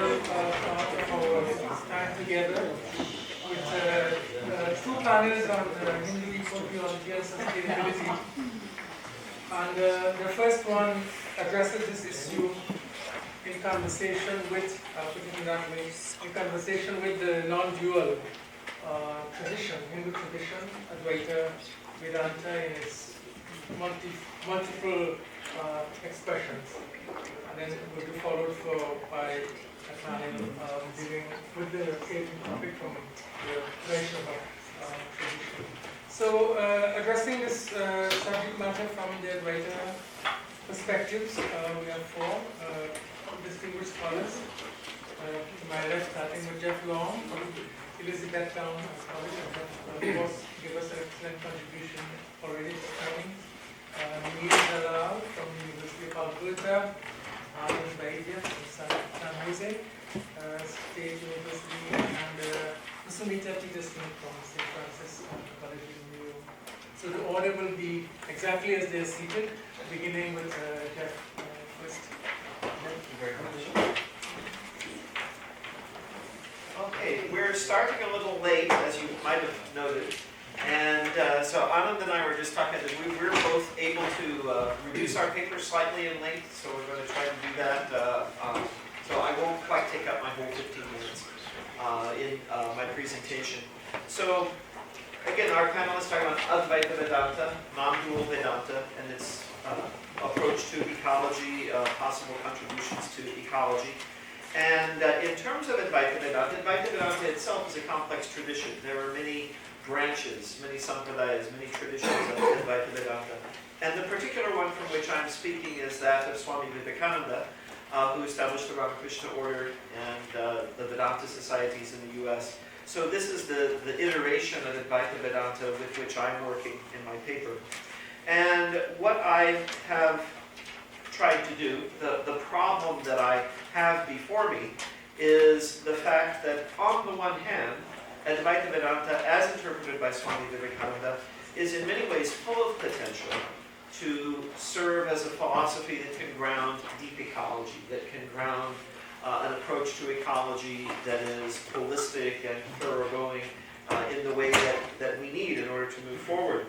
final part of our time together with two panels on Hindu Ecotheology and sustainability. And the first one addresses this issue in conversation with, the non-dual tradition, Hindu tradition, Ādvaita Vedanta in its multiple expressions. And then it will be followed by a panel dealing with the same topic from the tradition of tradition. So, addressing this subject matter from the Ādvaita perspectives, we have four distinguished scholars. To my left, starting with Jeff Long from Elizabeth Town College, and of course, gave us an excellent contribution already this morning. Neil Dalal from the University of Alberta, Anand Vaidya from San Jose State University, and Sunita Peterson from St. Francis College in New York. So the order will be exactly as they are seated, beginning with Jeff first. Thank you very much. Okay, we're starting a little late, as you might have noted. And so Anand and I were just talking that we were both able to reduce our paper slightly in length, so we're going to try to do that. So I won't quite take up my whole 15 minutes in my presentation. So again, our panelists are on Ādvaita Vedanta, non-dual Vedanta, and its approach to ecology, possible contributions to ecology. And in terms of Ādvaita Vedanta itself is a complex tradition. There are many branches, many sampradayas, many traditions of Ādvaita Vedanta. And the particular one from which I'm speaking is that of Swami Vivekananda, who established the Ramakrishna order and the Vedanta societies in the US. So this is the iteration of Ādvaita Vedanta with which I'm working in my paper. And what I have tried to do, the problem that I have before me, is the fact that on the one hand, Ādvaita Vedanta, as interpreted by Swami Vivekananda, is in many ways full of potential to serve as a philosophy that can ground deep ecology, that can ground an approach to ecology that is holistic and thoroughgoing in the way that we need in order to move forward.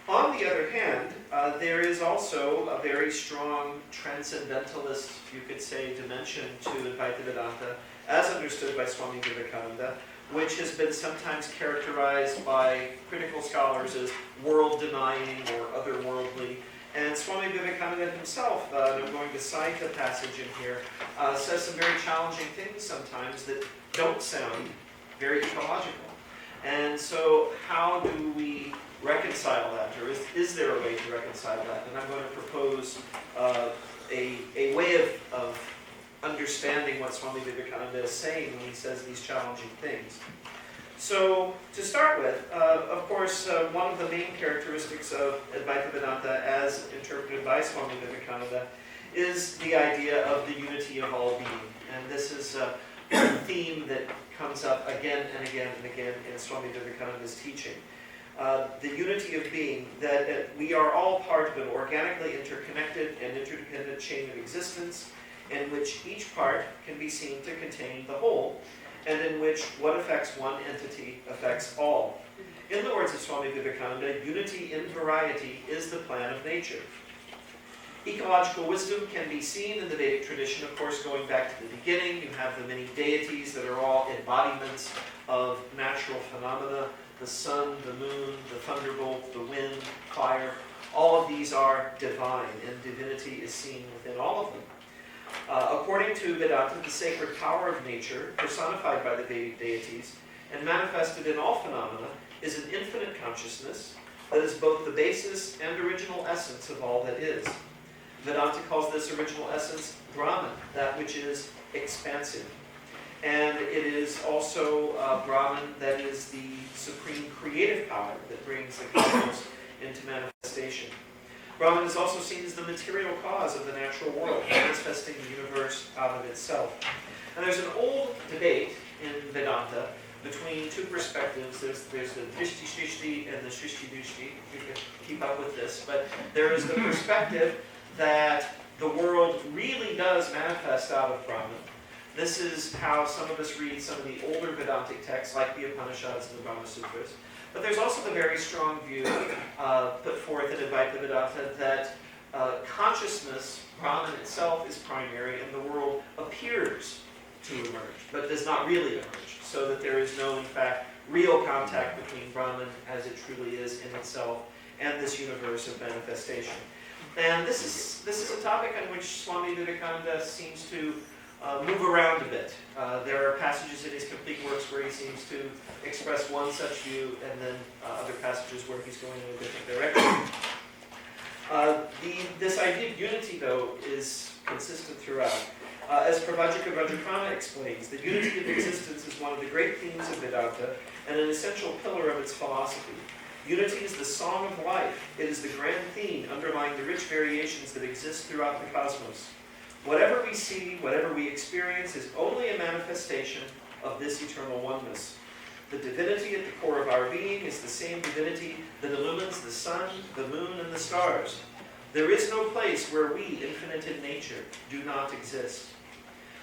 On the other hand, there is also a very strong transcendentalist, you could say, dimension to Ādvaita Vedanta, as understood by Swami Vivekananda, which has been sometimes characterized by critical scholars as world-denying or otherworldly. And Swami Vivekananda himself, and I'm going to cite the passage in here, says some very challenging things sometimes that don't sound very ecological. And so how do we reconcile that, or is there a way to reconcile that? And I'm going to propose a way of understanding what Swami Vivekananda is saying when he says these challenging things. So, to start with, of course, one of the main characteristics of Ādvaita Vedanta as interpreted by Swami Vivekananda is the idea of the unity of all being. And this is a theme that comes up again and again and again in Swami Vivekananda's teaching. The unity of being, that we are all part of an organically interconnected and interdependent chain of existence, in which each part can be seen to contain the whole, and in which what affects one entity affects all. In the words of Swami Vivekananda, unity in variety is the plan of nature. Ecological wisdom can be seen in the Vedic tradition, of course, going back to the beginning. You have the many deities that are all embodiments of natural phenomena. The sun, the moon, the thunderbolt, the wind, fire, all of these are divine, and divinity is seen within all of them. According to Vedanta, the sacred power of nature, personified by the Vedic deities, and manifested in all phenomena, is an infinite consciousness that is both the basis and original essence of all that is. Vedanta calls this original essence Brahman, that which is expansive. And it is also Brahman that is the supreme creative power that brings the cosmos into manifestation. Brahman is also seen as the material cause of the natural world, manifesting the universe out of itself. And there's an old debate in Vedanta between two perspectives. There's the Drishti Shrishti and the Shrishti Drishti. You can keep up with this. But there is the perspective that the world really does manifest out of Brahman. This is how some of us read some of the older Vedantic texts, like the Upanishads and the Brahma Sutras. But there's also the very strong view put forth in Ādvaita Vedanta that consciousness, Brahman itself, is primary, and the world appears to emerge, but does not really emerge, so that there is no, in fact, real contact between Brahman, as it truly is in itself, and this universe of manifestation. And this is a topic on which Swami Vivekananda seems to move around a bit. There are passages in his complete works where he seems to express one such view, and then other passages where he's going in a different direction. This idea of unity, though, is consistent throughout. As Pravajika Vajrakrama explains, the unity of existence is one of the great themes of Vedanta and an essential pillar of its philosophy. Unity is the song of life. It is the grand theme underlying the rich variations that exist throughout the cosmos. Whatever we see, whatever we experience, is only a manifestation of this eternal oneness. The divinity at the core of our being is the same divinity that illumines the sun, the moon, and the stars. There is no place where we, infinite in nature, do not exist.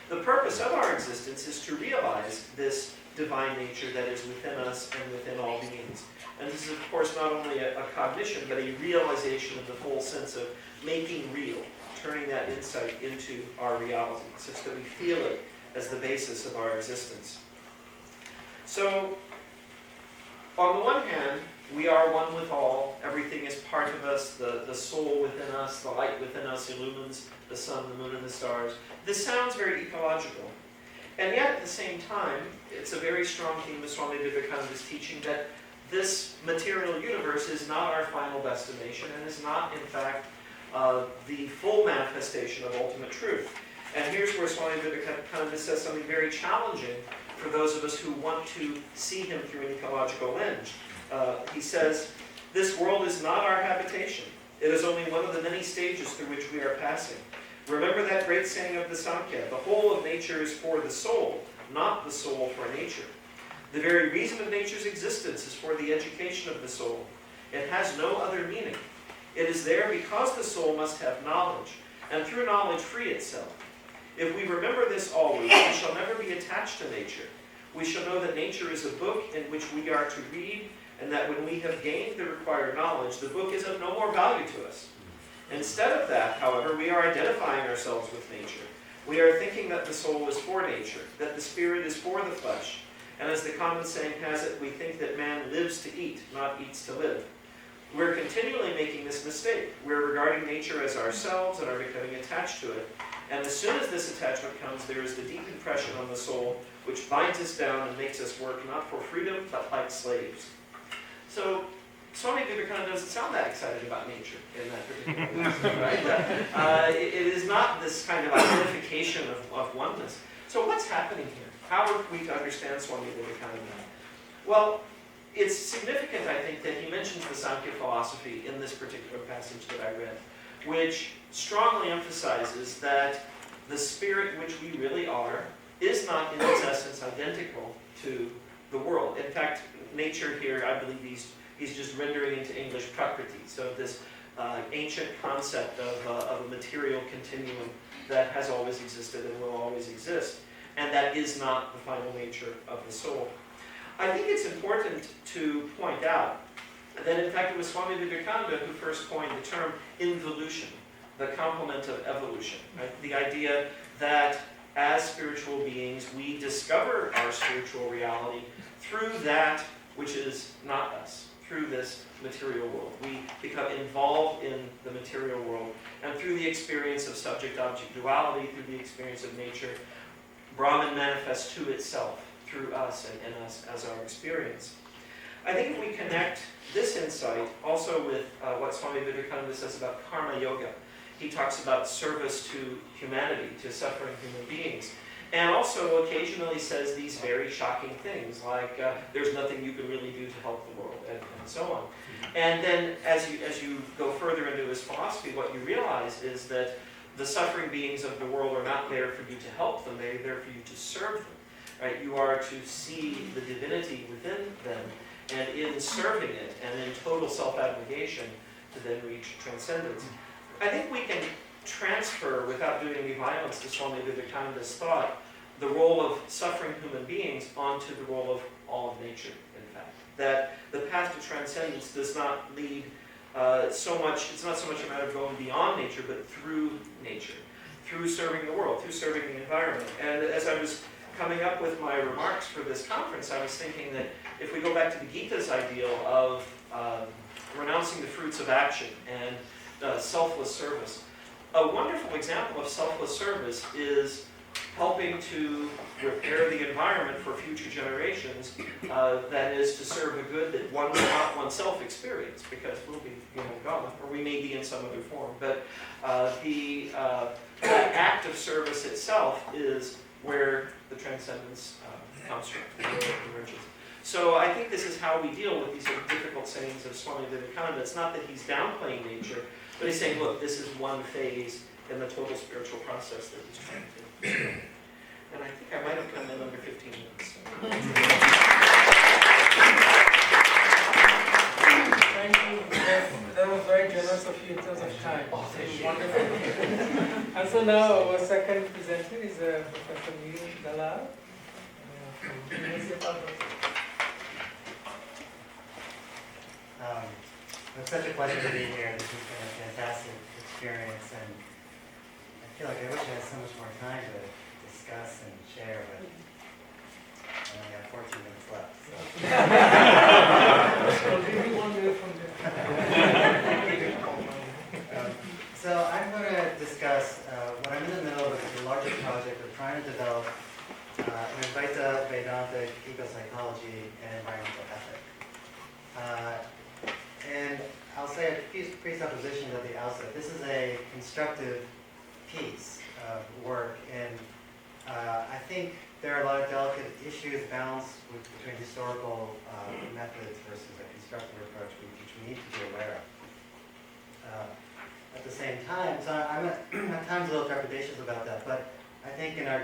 The purpose of our existence is to realize this divine nature that is within us and within all beings. And this is, of course, not only a cognition, but a realization of the full sense of making real, turning that insight into our reality, such that we feel it as the basis of our existence. So, on the one hand, we are one with all. Everything is part of us. The soul within us, the light within us illumines the sun, the moon, and the stars. This sounds very ecological. And yet, at the same time, it's a very strong theme of Swami Vivekananda's teaching that this material universe is not our final destination and is not, in fact, the full manifestation of ultimate truth. And here's where Swami Vivekananda says something very challenging for those of us who want to see him through an ecological lens. He says, "This world is not our habitation. It is only one of the many stages through which we are passing. Remember that great saying of the Samkhya, the whole of nature is for the soul, not the soul for nature. The very reason of nature's existence is for the education of the soul. It has no other meaning. It is there because the soul must have knowledge, and through knowledge free itself. If we remember this always, we shall never be attached to nature. We shall know that nature is a book in which we are to read, and that when we have gained the required knowledge, the book is of no more value to us. Instead of that, however, we are identifying ourselves with nature. We are thinking that the soul is for nature, that the spirit is for the flesh, and as the common saying has it, we think that man lives to eat, not eats to live. We're continually making this mistake. We're regarding nature as ourselves and are becoming attached to it. And as soon as this attachment comes, there is the deep impression on the soul which binds us down and makes us work not for freedom, but like slaves." So, Swami Vivekananda doesn't sound that excited about nature in that particular lesson, right? It is not this kind of identification of oneness. So what's happening here? How are we to understand Swami Vivekananda? Well, it's significant, I think, that he mentions the Samkhya philosophy in this particular passage that I read, which strongly emphasizes that the spirit which we really are is not in its essence identical to the world. In fact, nature here, I believe he's just rendering into English prakriti, so this ancient concept of a material continuum that has always existed and will always exist, and that is not the final nature of the soul. I think it's important to point out that, in fact, it was Swami Vivekananda who first coined the term involution, the complement of evolution, right? The idea that as spiritual beings, we discover our spiritual reality through that which is not us, through this material world. We become involved in the material world, and through the experience of subject-object duality, through the experience of nature, Brahman manifests to itself through us and in us as our experience. I think if we connect this insight also with what Swami Vivekananda says about karma yoga, he talks about service to humanity, to suffering human beings, and also occasionally says these very shocking things like there's nothing you can really do to help the world, and so on. And then as you go further into his philosophy, what you realize is that the suffering beings of the world are not there for you to help them, they're there for you to serve them. Right? You are to see the divinity within them, and in serving it, and in total self-abnegation, to then reach transcendence. I think we can transfer, without doing any violence to Swami Vivekananda's thought, the role of suffering human beings onto the role of all of nature, in fact. That the path to transcendence does not lead so much, it's not so much a matter of going beyond nature, but through nature, through serving the world, through serving the environment. And as I was coming up with my remarks for this conference, I was thinking that if we go back to the Gita's ideal of renouncing the fruits of action and selfless service, a wonderful example of selfless service is helping to repair the environment for future generations, that is to serve a good that one will not oneself experience, because we'll be gone, or we may be in some other form. But the act of service itself is where the transcendence comes from, emerges. So I think this is how we deal with these sort of difficult sayings of Swami Vivekananda. It's not that he's downplaying nature, but he's saying, look, this is one phase in the total spiritual process that he's trying to. And I think I might have come in under 15 minutes. Thank you. That was very generous of you in terms of time. Wonderful. And so now our second presenter is Professor Neil Dalal from University of Ādvaita. It's such a pleasure to be here. This has been a fantastic experience, and I feel like I wish I had so much more time to discuss and share, but I only have 14 minutes left. So. I'll give you 1 minute from there. So I'm going to discuss what I'm in the middle of is a larger project of trying to develop an Ādvaita Vedanta ecopsychology and environmental ethic. And I'll say a few presuppositions at the outset. This is a constructive piece of work, and I think there are a lot of delicate issues balanced between historical methods versus a constructive approach, which we need to be aware of. At the same time, so I'm at times a little trepidatious about that, but I think in our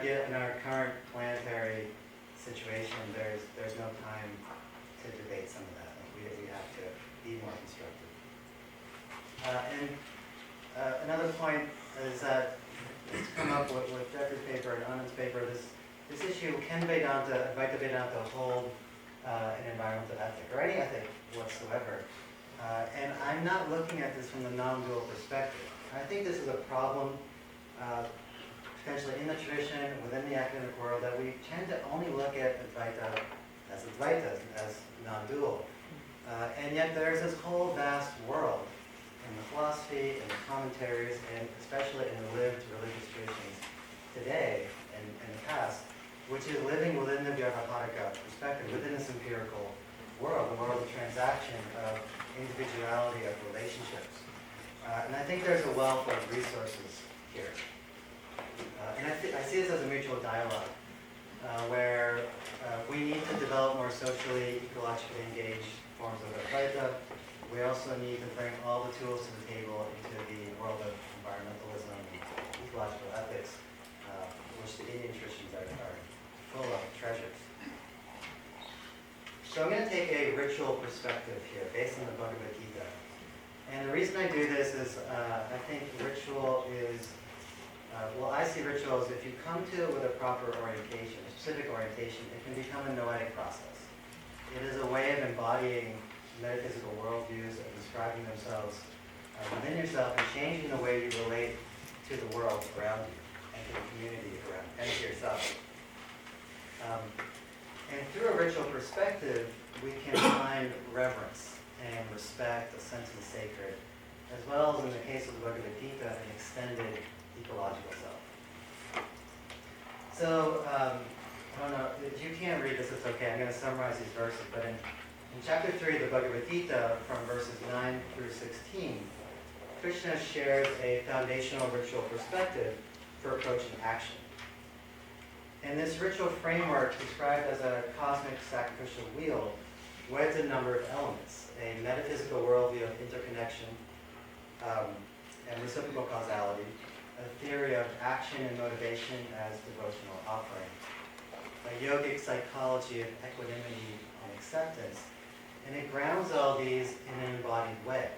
current planetary situation, there's no time to debate some of that. We have to be more constructive. Another point is that to come up with Jeffrey's paper and Anand's paper, this issue, can Ādvaita Vedanta hold an environmental ethic, or any ethic whatsoever? And I'm not looking at this from the non-dual perspective. I think this is a problem potentially in the tradition, within the academic world, that we tend to only look at Ādvaita, as non-dual. And yet there's this whole vast world in the philosophy, in the commentaries, and especially in the lived religious traditions today and in the past, which is living within the Vyavaharika perspective, within this empirical world, the world of transaction, of individuality, of relationships. And I think there's a wealth of resources here. And I see this as a mutual dialogue, where we need to develop more socially, ecologically engaged forms of Ādvaita. We also need to bring all the tools to the table into the world of environmentalism and ecological ethics, which the Indian traditions are full of treasures. So I'm going to take a ritual perspective here, based on the Bhagavad Gita. And the reason I do this is I think ritual is, I see ritual as if you come to it with a proper orientation, a specific orientation, it can become a noetic process. It is a way of embodying metaphysical worldviews and describing themselves within yourself and changing the way you relate to the world around you and to the community around and to yourself. And through a ritual perspective, we can find reverence and respect, a sense of the sacred, as well as in the case of the Bhagavad Gita, an extended ecological self. So, I don't know, if you can't read this, it's okay. I'm going to summarize these verses, but in chapter 3 of the Bhagavad Gita, from verses 9 through 16, Krishna shares a foundational ritual perspective for approaching action. And this ritual framework, described as a cosmic sacrificial wheel, weds a number of elements: a metaphysical worldview of interconnection and reciprocal causality, a theory of action and motivation as devotional offering, a yogic psychology of equanimity and acceptance, and it grounds all these in an embodied way.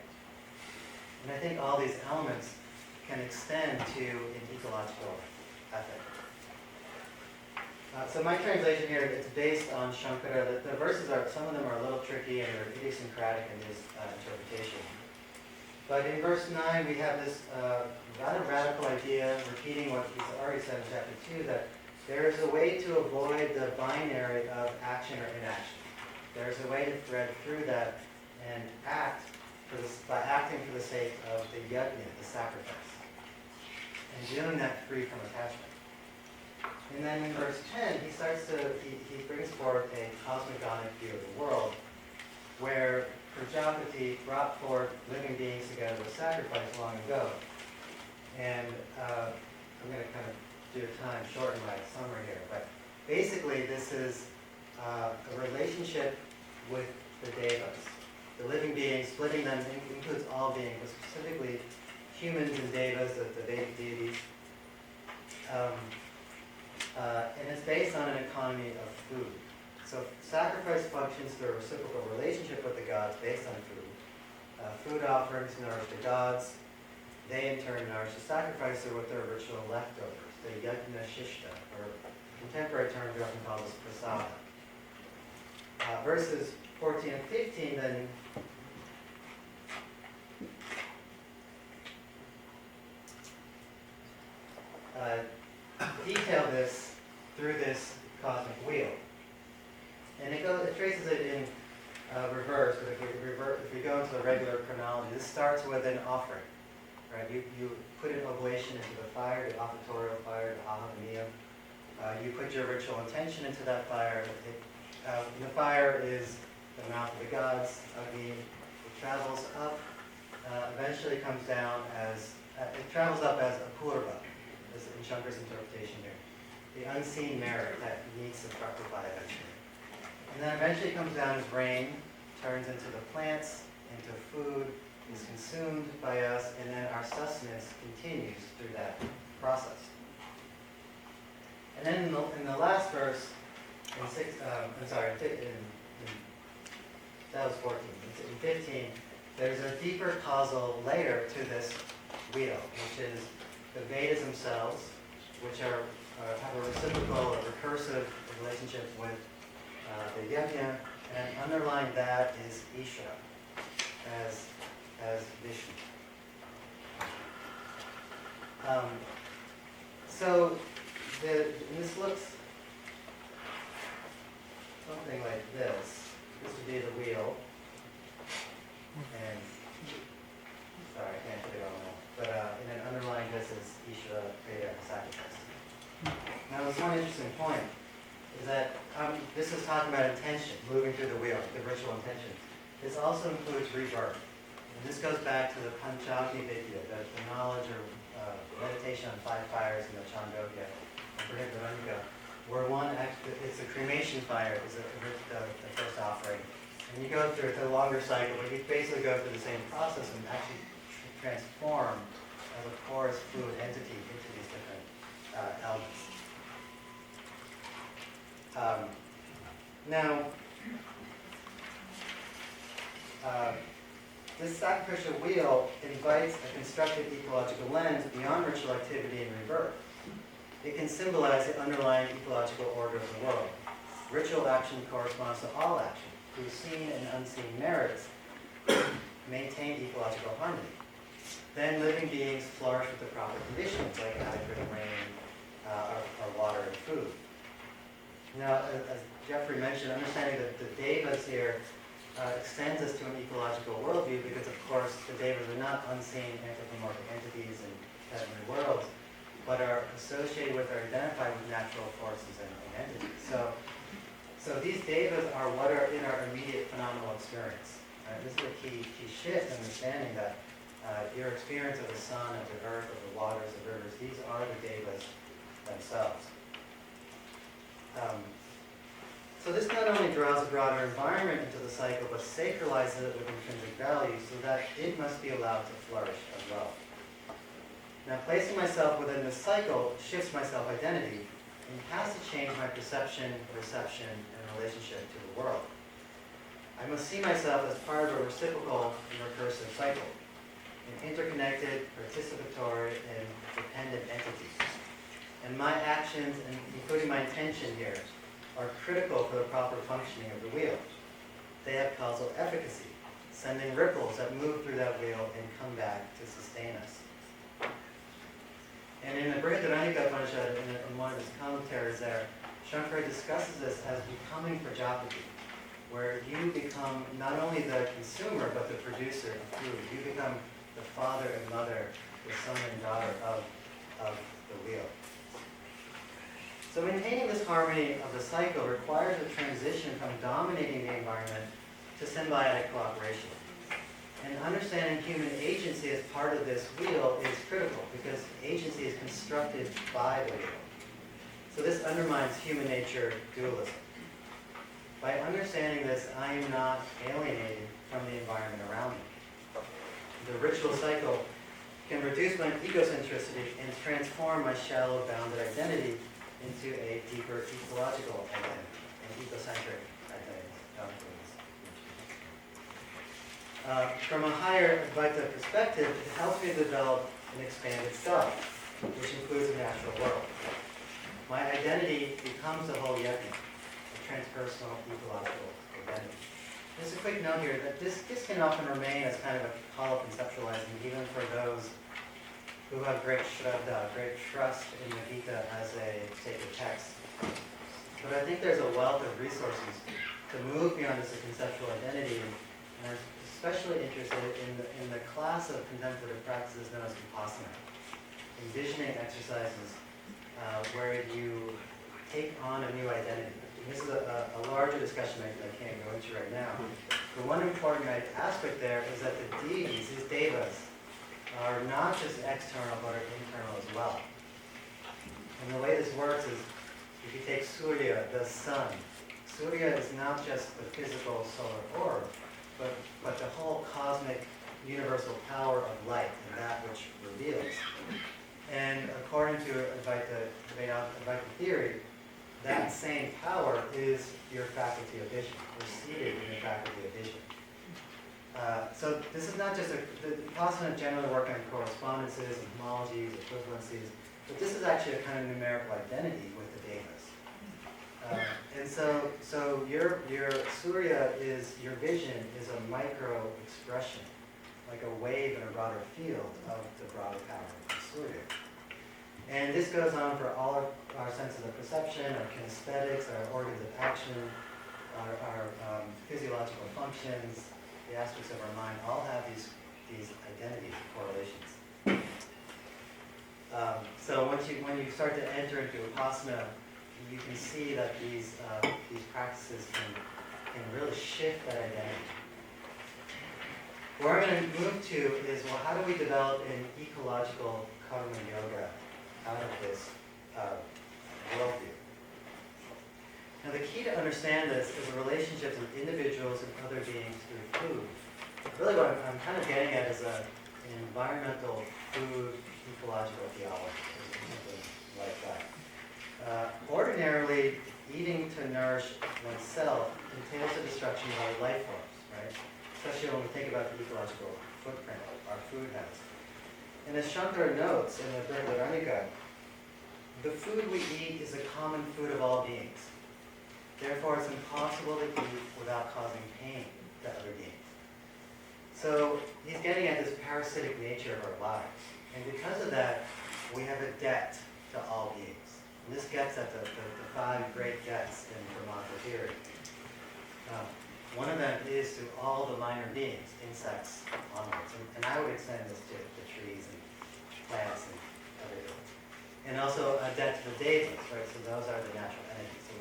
And I think all these elements can extend to an ecological ethic. So my translation here, it's based on Shankara. The verses are, some of them are a little tricky and are idiosyncratic in his interpretation. But in verse 9, we have this rather radical idea, repeating what he's already said in chapter 2, that there is a way to avoid the binary of action or inaction. There's a way to thread through that and act by acting for the sake of the yajna, the sacrifice, and doing that free from attachment. And then in verse 10, he brings forth a cosmogonic view of the world, where Prajapati brought forth living beings together with sacrifice long ago. And I'm going to kind of due to time shorten my summary here, but basically this is a relationship with the devas, the living beings. Splitting them includes all beings, but specifically humans and devas, the Vedic deities. And it's based on an economy of food. So sacrifice functions through a reciprocal relationship with the gods based on food. Food offerings nourish the gods. They in turn nourish the sacrificer with their ritual leftovers, the yajna shishta, or contemporary terms we often call this prasada. Verses 14 and 15 then detail this through this cosmic wheel. And it traces it in reverse, but if we go into the regular chronology, this starts with an offering. Right? You put an oblation into the fire, the offertorial fire, the ahamaniya. You put your ritual intention into that fire. The fire is the mouth of the gods. It travels up, eventually comes down as, it travels up as a purva, as in Shankar's interpretation here. The unseen merit that needs to fructify eventually. And then eventually comes down as rain, turns into the plants, into food, is consumed by us, and then our sustenance continues through that process. And then in the last verse, that was 14. In 15, there's a deeper causal layer to this wheel, which is the Vedas themselves, which have a reciprocal or recursive relationship with the yajna, and underlying that is Ishvara as Vishnu. This looks something like this. This would be the wheel. And, sorry, I can't put it on that. But and then underlying this is Ishvara, Veda, and sacrifice. Now, there's one interesting point, is that this is talking about intention, moving through the wheel, the ritual intention. This also includes rebirth. And this goes back to the Panchagni Vidya, the knowledge or meditation on 5 fires in the Chandogya, in particular, where it's a cremation fire, is the first offering. And you go through it, the longer cycle, but you basically go through the same process and actually transform as a porous fluid entity into these different elements. This sacrificial wheel invites a constructive ecological lens beyond ritual activity and rebirth. It can symbolize the underlying ecological order of the world. Ritual action corresponds to all action, whose seen and unseen merits maintain ecological harmony. Then living beings flourish with the proper conditions, like adequate rain, or water and food. Now, as Jeffrey mentioned, understanding that the devas here extends us to an ecological worldview because, of course, the devas are not unseen anthropomorphic entities in heavenly worlds, but are associated with or identified with natural forces and entities. So these devas are what are in our immediate phenomenal experience. This is a key shift in understanding that your experience of the sun, of the earth, of the waters, the rivers, these are the devas themselves. So this not only draws a broader environment into the cycle, but sacralizes it with intrinsic value so that it must be allowed to flourish as well. Now, placing myself within this cycle shifts my self-identity and has to change my perception, reception, and relationship to the world. I must see myself as part of a reciprocal and recursive cycle, an interconnected, participatory, and dependent entity. And my actions, and including my intention here, are critical for the proper functioning of the wheel. They have causal efficacy, sending ripples that move through that wheel and come back to sustain us. And in the Brihadaranyaka Upanishad, in one of his commentaries there, Shankara discusses this as becoming Prajapati, where you become not only the consumer, but the producer of food. You become the father and mother, the son and daughter of the wheel. So maintaining this harmony of the cycle requires a transition from dominating the environment to symbiotic cooperation. And understanding human agency as part of this wheel is critical because agency is constructed by the wheel. So this undermines human nature dualism. By understanding this, I am not alienated from the environment around me. The ritual cycle can reduce my egocentricity and transform my shallow, bounded identity into a deeper ecological identity, an ecocentric identity. From a higher Advaita perspective, it helps me develop an expanded self, which includes the natural world. My identity becomes the whole yajna, a transpersonal ecological identity. Just a quick note here that this can often remain as kind of a hollow conceptualizing, even for those who have great shraddha, great trust in the Gita as a sacred text. But I think there's a wealth of resources to move beyond this conceptual identity, and I'm especially interested in the class of contemplative practices known as vipassana, envisioning exercises where you take on a new identity. And this is a larger discussion I can't go into right now. But one important aspect there is that the deities, these devas, are not just external but are internal as well. And the way this works is if you take Surya, the sun, Surya is not just the physical solar orb, but the whole cosmic universal power of light and that which reveals. And according to Advaita theory, that same power is your faculty of vision, or seated in your faculty of vision. So this is not just the vipassana generally work on correspondences and homologies, equivalencies, but this is actually a kind of numerical identity with the devas. And so your Surya is, your vision is a micro expression, like a wave in a broader field of the broader power of Surya. And this goes on for all of our senses of perception, our kinesthetics, our organs of action, our physiological functions, the aspects of our mind, all have these identities, correlations. So when you start to enter into vipassana, you can see that these practices can really shift that identity. Where I'm going to move to is, well, how do we develop an ecological karma yoga out of this worldview? Now, the key to understand this is the relationships of individuals and other beings through food. Really what I'm kind of getting at is an environmental food ecological theology, or something like that. Ordinarily, eating to nourish oneself entails the destruction of other life forms, right? Especially when we think about the ecological footprint our food has. And as Shankara notes in the Brihadaranyaka, the food we eat is the common food of all beings. Therefore, it's impossible to eat without causing pain to other beings. So he's getting at this parasitic nature of our lives. And because of that, we have a debt to all beings. And this gets at the five great debts in Brahmanta theory. One of them is to all the minor beings, insects onwards. And I would extend this to trees and plants and everything. And also a debt to the devas, right? So those are the natural entities. So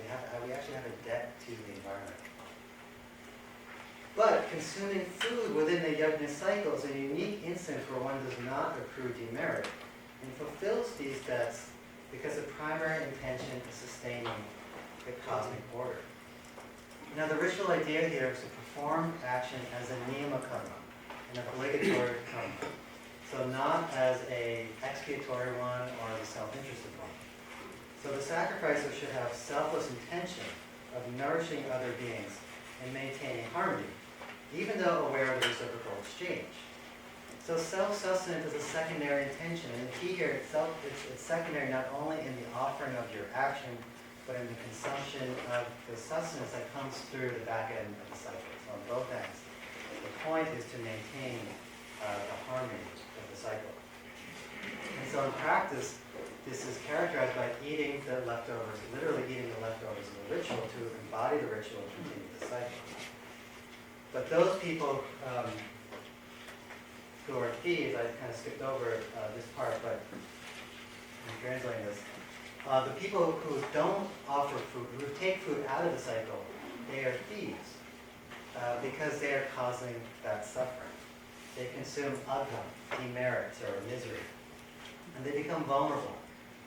we actually have a debt to the environment. But consuming food within the yajna cycle is a unique instance where one does not accrue demerit and fulfills these debts because the primary intention is sustaining the cosmic order. Now the ritual idea here is to perform action as a niyama karma, an obligatory karma. So not as a expiatory one or the self-interested one. So the sacrificer should have selfless intention of nourishing other beings and maintaining harmony, even though aware of the reciprocal exchange. So self-sustenance is a secondary intention, and the key here it's secondary not only in the offering of your action, but in the consumption of the sustenance that comes through the back end of the cycle. So on both ends, the point is to maintain the harmony of the cycle. And so in practice, this is characterized by eating the leftovers, literally eating the leftovers of the ritual to embody the ritual and continue the cycle. But those people who are thieves, I kind of skipped over this part, but I'm translating this. The people who don't offer food, who take food out of the cycle, they are thieves because they are causing that suffering. They consume agam, demerits, or misery, and they become vulnerable.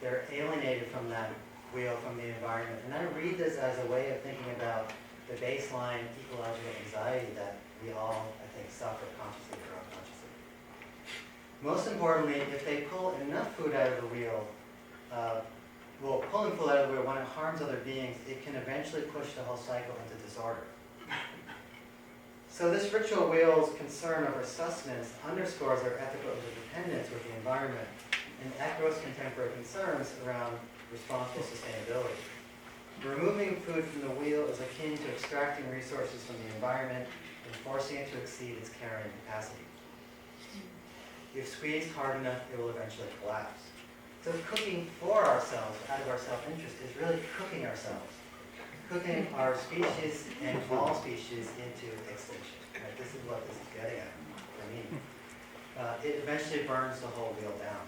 They're alienated from that wheel, from the environment. And I read this as a way of thinking about the baseline ecological anxiety that we all, I think, suffer consciously or unconsciously. Most importantly, if they pull enough food out of the wheel, pulling food out of the wheel, when it harms other beings, it can eventually push the whole cycle into disorder. So this ritual wheel's concern over sustenance underscores our ethical interdependence with the environment and echoes contemporary concerns around responsible sustainability. Removing food from the wheel is akin to extracting resources from the environment and forcing it to exceed its carrying capacity. If squeezed hard enough, it will eventually collapse. So cooking for ourselves, out of our self-interest, is really cooking ourselves. Cooking our species and all species into extinction. Right? This is what this is getting at for me. It eventually burns the whole wheel down.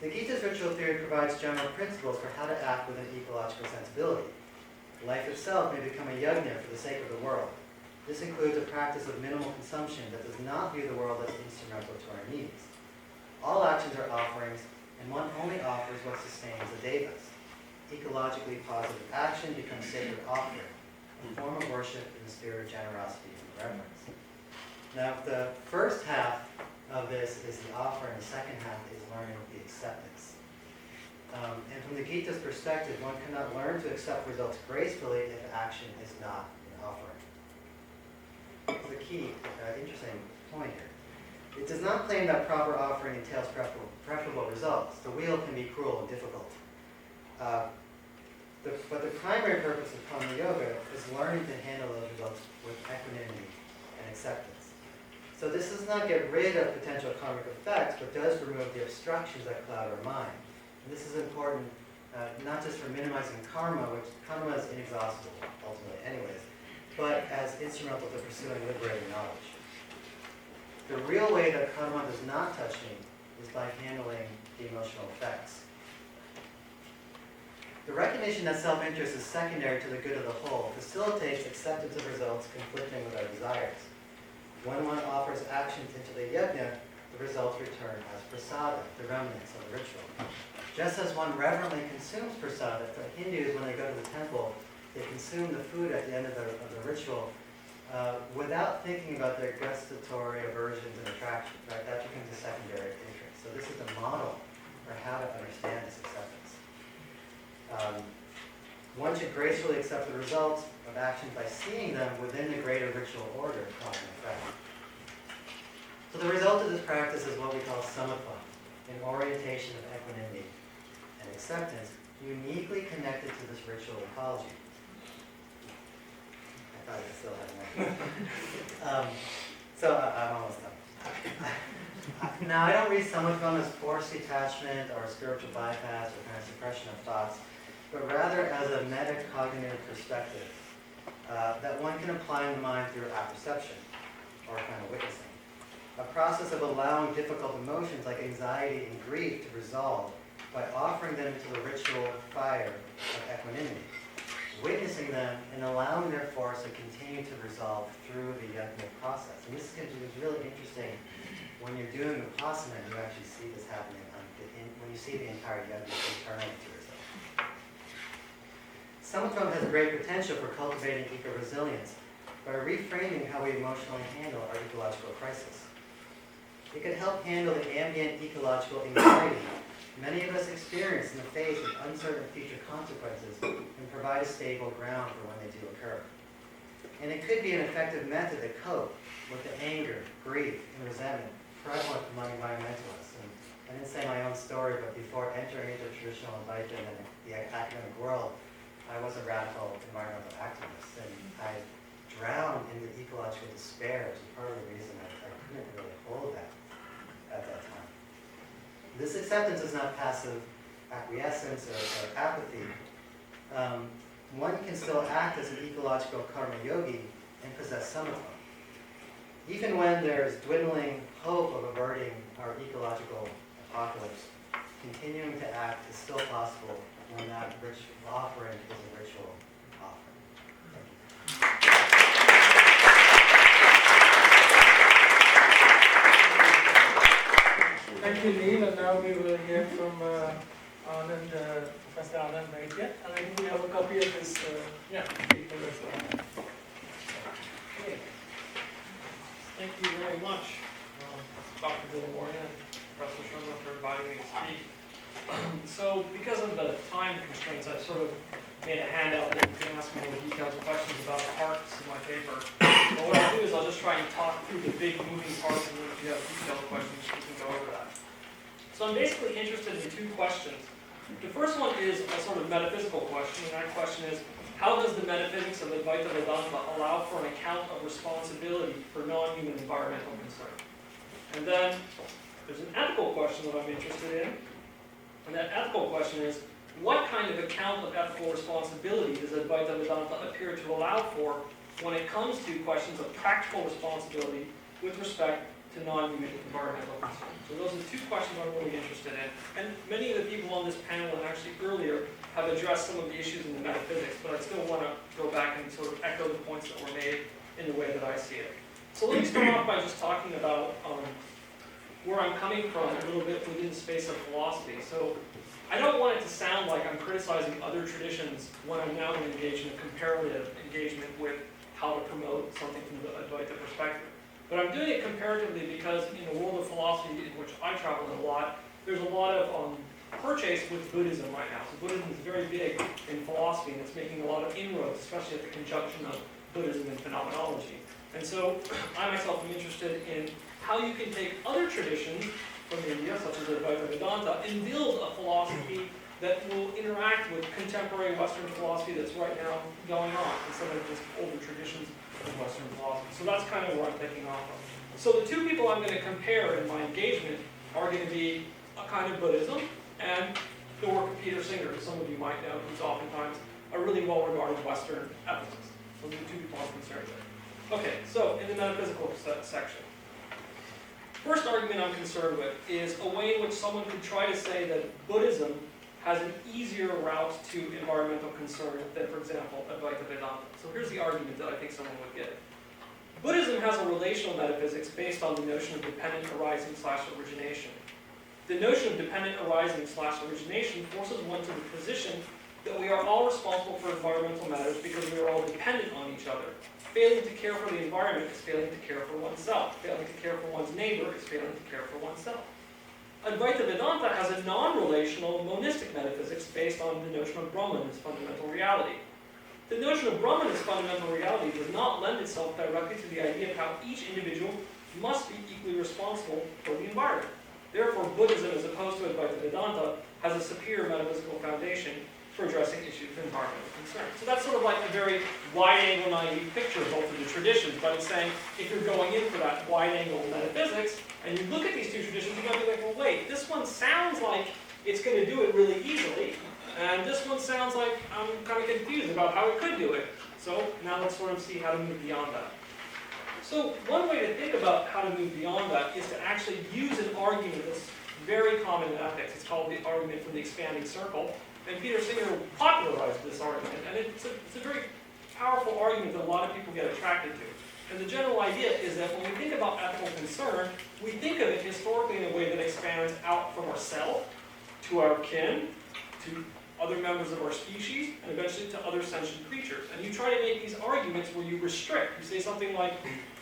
The Gita's ritual theory provides general principles for how to act with an ecological sensibility. Life itself may become a yajna for the sake of the world. This includes a practice of minimal consumption that does not view the world as instrumental to our needs. All actions are offerings, and one only offers what sustains the devas. Ecologically positive action becomes sacred offering, a form of worship in the spirit of generosity and reverence. Now, the first half of this is the offering, the second half is learning the acceptance. And from the Gita's perspective, one cannot learn to accept results gracefully if action is not an offering. It's the key, interesting point here. It does not claim that proper offering entails preferable results. The wheel can be cruel and difficult. But the primary purpose of Karma Yoga is learning to handle those results with equanimity and acceptance. So this does not get rid of potential karmic effects, but does remove the obstructions that cloud our mind. And this is important not just for minimizing karma, which karma is inexhaustible ultimately anyways, but as instrumental to pursuing liberating knowledge. The real way that karma does not touch me is by handling the emotional effects. The recognition that self-interest is secondary to the good of the whole facilitates acceptance of results conflicting with our desires. When one offers actions into the yajna, the results return as prasada, the remnants of the ritual. Just as one reverently consumes prasada, for Hindus, when they go to the temple, they consume the food at the end of the ritual without thinking about their gustatory aversions and attractions. Right? That becomes a secondary interest. So this is the model for how to understand this acceptance. One should gracefully accept the results of actions by seeing them within the greater ritual order of cause and effect. So the result of this practice is what we call samatva, an orientation of equanimity and acceptance uniquely connected to this ritual ecology. I thought I still had more. So I'm almost done. Now I don't read samatva as forced detachment or spiritual bypass or kind of suppression of thoughts, but rather as a metacognitive perspective that one can apply in the mind through apperception or kind of witnessing. A process of allowing difficult emotions like anxiety and grief to resolve by offering them into the ritual fire of equanimity, witnessing them and allowing their force to continue to resolve through the yajna process. And this is really interesting when you're doing vipassana, you actually see this happening when you see the entire yajna internally to resolve. Samatva has great potential for cultivating eco-resilience by reframing how we emotionally handle our ecological crisis. It could help handle the ambient ecological anxiety many of us experience in the face of uncertain future consequences and provide a stable ground for when they do occur. And it could be an effective method to cope with the anger, grief, and resentment prevalent among environmentalists. And I didn't say my own story, but before entering into traditional Advaita and the academic world, I was a radical environmental activist, and I drowned in the ecological despair, which is part of the reason I couldn't really hold that at that time. This acceptance is not passive acquiescence or apathy. One can still act as an ecological karma yogi and possess some of them. Even when there is dwindling hope of averting our ecological apocalypse, continuing to act is still possible when that offering is a ritual offering. Thank you, Neil. And now we will hear from Anand, Professor Anand Vaidya. And I think we have a copy of his paper as well. Okay. Thank you very much, Dr. Villamorian and Professor Sherman for inviting me to speak. So because of the time constraints, I sort of made a handout that you can ask me more detailed questions about the parts of my paper. But what I'll do is I'll just try and talk through the big moving parts, and then if you have detailed questions, we can go over that. So I'm basically interested in two questions. The first one is a sort of metaphysical question, and that question is, how does the metaphysics of Ādvaita Vedanta allow for an account of responsibility for non-human environmental concern? And then there's an ethical question that I'm interested in, and that ethical question is, what kind of account of ethical responsibility does Ādvaita Vedanta appear to allow for when it comes to questions of practical responsibility with respect to non-human environmental concerns? So those are the two questions I'm really interested in. And many of the people on this panel and actually earlier have addressed some of the issues in the metaphysics, but I still want to go back and sort of echo the points that were made in the way that I see it. So let me start off by just talking about where I'm coming from a little bit within the space of philosophy. So I don't want it to sound like I'm criticizing other traditions when I'm now engaged in a comparative engagement with how to promote something from the Advaita perspective. But I'm doing it comparatively because in the world of philosophy, in which I travel a lot, there's a lot of purchase with Buddhism right now. So Buddhism is very big in philosophy, and it's making a lot of inroads, especially at the conjunction of Buddhism and phenomenology. And so I myself am interested in how you can take other traditions from India, such as Ādvaita Vedanta, and build a philosophy that will interact with contemporary Western philosophy that's right now going on, instead of just older traditions of Western philosophy. So that's kind of where I'm taking off of. So the two people I'm going to compare in my engagement are going to be a kind of Buddhism and the work of Peter Singer, who some of you might know, who's oftentimes a really well-regarded Western ethicist. Those are the two people I'm concerned with. Okay, so in the metaphysical section. First argument I'm concerned with is a way in which someone could try to say that Buddhism has an easier route to environmental concern than, for example, Ādvaita Vedanta. So here's the argument that I think someone would get. Buddhism has a relational metaphysics based on the notion of dependent arising / origination. The notion of dependent arising / origination forces one to the position that we are all responsible for environmental matters because we are all dependent on each other. Failing to care for the environment is failing to care for oneself. Failing to care for one's neighbor is failing to care for oneself. Advaita Vedanta has a non-relational monistic metaphysics based on the notion of Brahman as fundamental reality. The notion of Brahman as fundamental reality does not lend itself directly to the idea of how each individual must be equally responsible for the environment. Therefore, Buddhism, as opposed to Advaita Vedanta, has a superior metaphysical foundation for addressing issues of environmental concern. So that's sort of like a very wide-angle, naive picture of both of the traditions, but it's saying if you're going in for that wide-angle metaphysics, and you look at these two traditions, you're going to be like, well, wait, this one sounds like it's going to do it really easily, and this one sounds like I'm kind of confused about how it could do it. So now let's sort of see how to move beyond that. So one way to think about how to move beyond that is to actually use an argument that's very common in ethics. It's called the argument from the expanding circle. And Peter Singer popularized this argument, and it's a very powerful argument that a lot of people get attracted to. And the general idea is that when we think about ethical concern, we think of it historically in a way that expands out from ourselves, to our kin, to other members of our species, and eventually to other sentient creatures. And you try to make these arguments where you restrict. You say something like,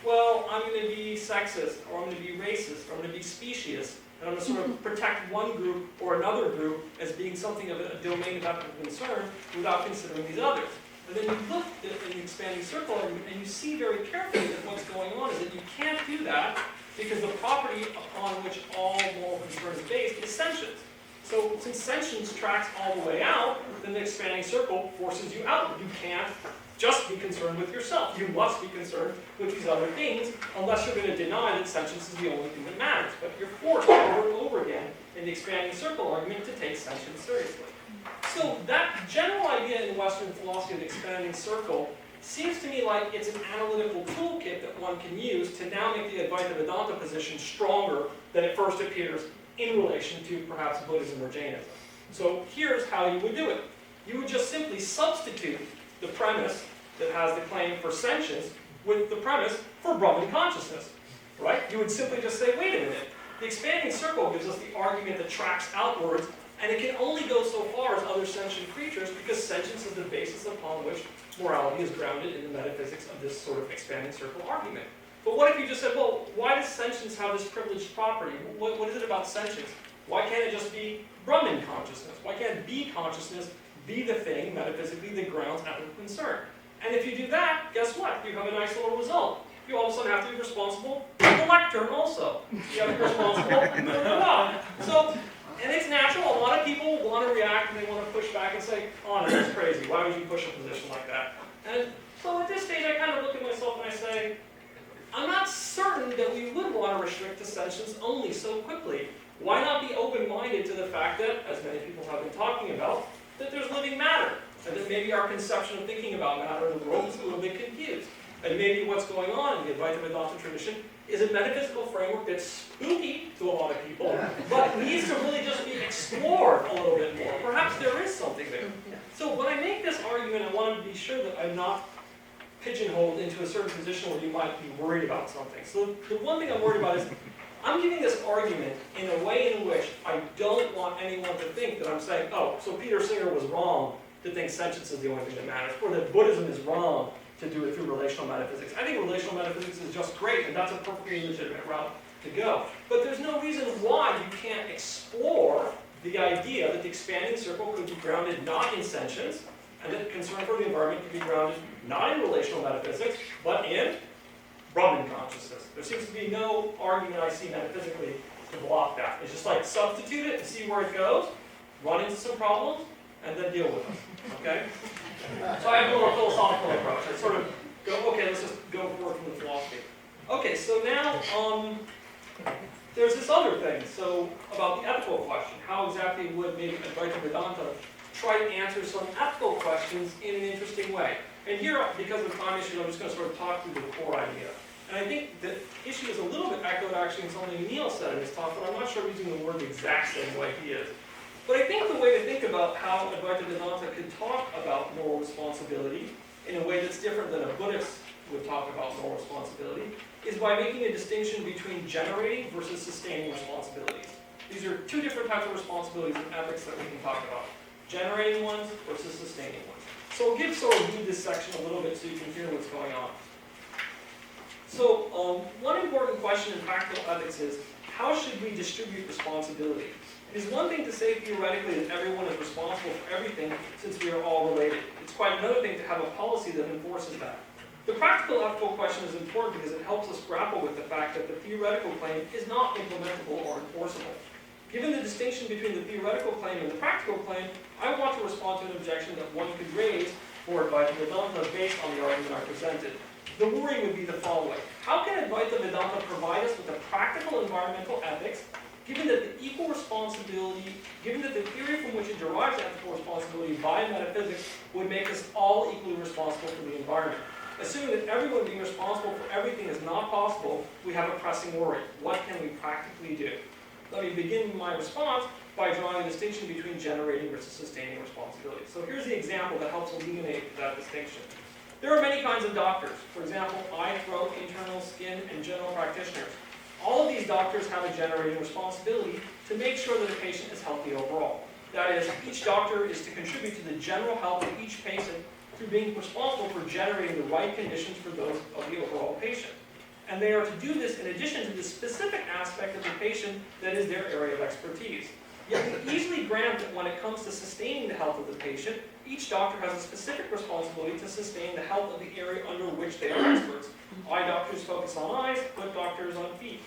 well, I'm going to be sexist, or I'm going to be racist, or I'm going to be specious, and I'm going to sort of protect one group or another group as being something of a domain of ethical concern without considering these others. And then you look at the expanding circle and you see very carefully that what's going on is that you can't do that because the property upon which all moral concern is based is sentience. So since sentience tracks all the way out, then the expanding circle forces you out. You can't just be concerned with yourself. You must be concerned with these other things, unless you're going to deny that sentience is the only thing that matters. But you're forced over and over again in the expanding circle argument to take sentience seriously. So that general idea in Western philosophy of the expanding circle seems to me like it's an analytical toolkit that one can use to now make the Advaita Vedanta position stronger than it first appears in relation to perhaps Buddhism or Jainism. So here's how you would do it. You would just simply substitute the premise that has the claim for sentience with the premise for Brahman consciousness, right? You would simply just say, wait a minute, the expanding circle gives us the argument that tracks outwards, and it can only go so far as other sentient creatures because sentience is the basis upon which morality is grounded in the metaphysics of this sort of expanding circle argument. But what if you just said, well, why does sentience have this privileged property? What is it about sentience? Why can't it just be Brahman consciousness? Why can't be consciousness be the thing, metaphysically, that grounds outward concern? And if you do that, guess what? You have a nice little result. You all of a sudden have to be responsible for the lectern also. You have to be responsible for the God. So, and it's natural. A lot of people want to react and they want to push back and say, oh, that's crazy. Why would you push a position like that? And so at this stage, I kind of look at myself and I say, I'm not certain that we would want to restrict to sentience only so quickly. Why not be open-minded to the fact that, as many people have been talking about, that there's living matter, and that maybe our conception of thinking about matter in the world is a little bit confused. And maybe what's going on in the Advaita Vedanta tradition is a metaphysical framework that's spooky to a lot of people, but needs to really just be explored a little bit more. Perhaps there is something there. So when I make this argument, I want to be sure that I'm not pigeonholed into a certain position where you might be worried about something. So the one thing I'm worried about is I'm giving this argument in a way in which I don't want anyone to think that I'm saying, oh, so Peter Singer was wrong to think sentience is the only thing that matters, or that Buddhism is wrong to do it through relational metaphysics. I think relational metaphysics is just great, and that's a perfectly legitimate route to go. But there's no reason why you can't explore the idea that the expanding circle could be grounded not in sentience, and that concern for the environment could be grounded not in relational metaphysics, but in Brahman consciousness. There seems to be no argument I see metaphysically to block that. It's just like substitute it and see where it goes, run into some problems, and then deal with them. Okay? So I have a little philosophical approach. I sort of go, okay, let's just go forward from the philosophy. Okay, so now there's this other thing. So about the ethical question. How exactly would maybe Advaita Vedanta try to answer some ethical questions in an interesting way? And here, because of the time issue, I'm just going to sort of talk through the core idea. And I think the issue is a little bit echoed actually in something Neil said in his talk, but I'm not sure he's using the word the exact same way he is. But I think the way to think about how Advaita Vedanta could talk about moral responsibility in a way that's different than a Buddhist would talk about moral responsibility is by making a distinction between generating versus sustaining responsibilities. These are two different types of responsibilities in ethics that we can talk about. Generating ones versus sustaining ones. So I'll sort of read this section a little bit so you can hear what's going on. So one important question in practical ethics is, how should we distribute responsibility? It is one thing to say theoretically that everyone is responsible for everything since we are all related. It's quite another thing to have a policy that enforces that. The practical ethical question is important because it helps us grapple with the fact that the theoretical claim is not implementable or enforceable. Given the distinction between the theoretical claim and the practical claim, I want to respond to an objection that one could raise for Advaita Vedanta based on the argument I presented. The worry would be the following. How can Advaita Vedanta provide us with a practical environmental ethics, given that the equal responsibility, given that the theory from which it derives ethical responsibility by metaphysics would make us all equally responsible for the environment? Assuming that everyone being responsible for everything is not possible, we have a pressing worry. What can we practically do? Let me begin my response by drawing a distinction between generating versus sustaining responsibility. So here's the example that helps illuminate that distinction. There are many kinds of doctors. For example, eye, throat, internal, skin, and general practitioners. All of these doctors have a generating responsibility to make sure that a patient is healthy overall. That is, each doctor is to contribute to the general health of each patient through being responsible for generating the right conditions for those of the overall patient. And they are to do this in addition to the specific aspect of the patient that is their area of expertise. Yet we easily grant that when it comes to sustaining the health of the patient, each doctor has a specific responsibility to sustain the health of the area under which they are experts. Eye doctors focus on eyes, foot doctors on feet.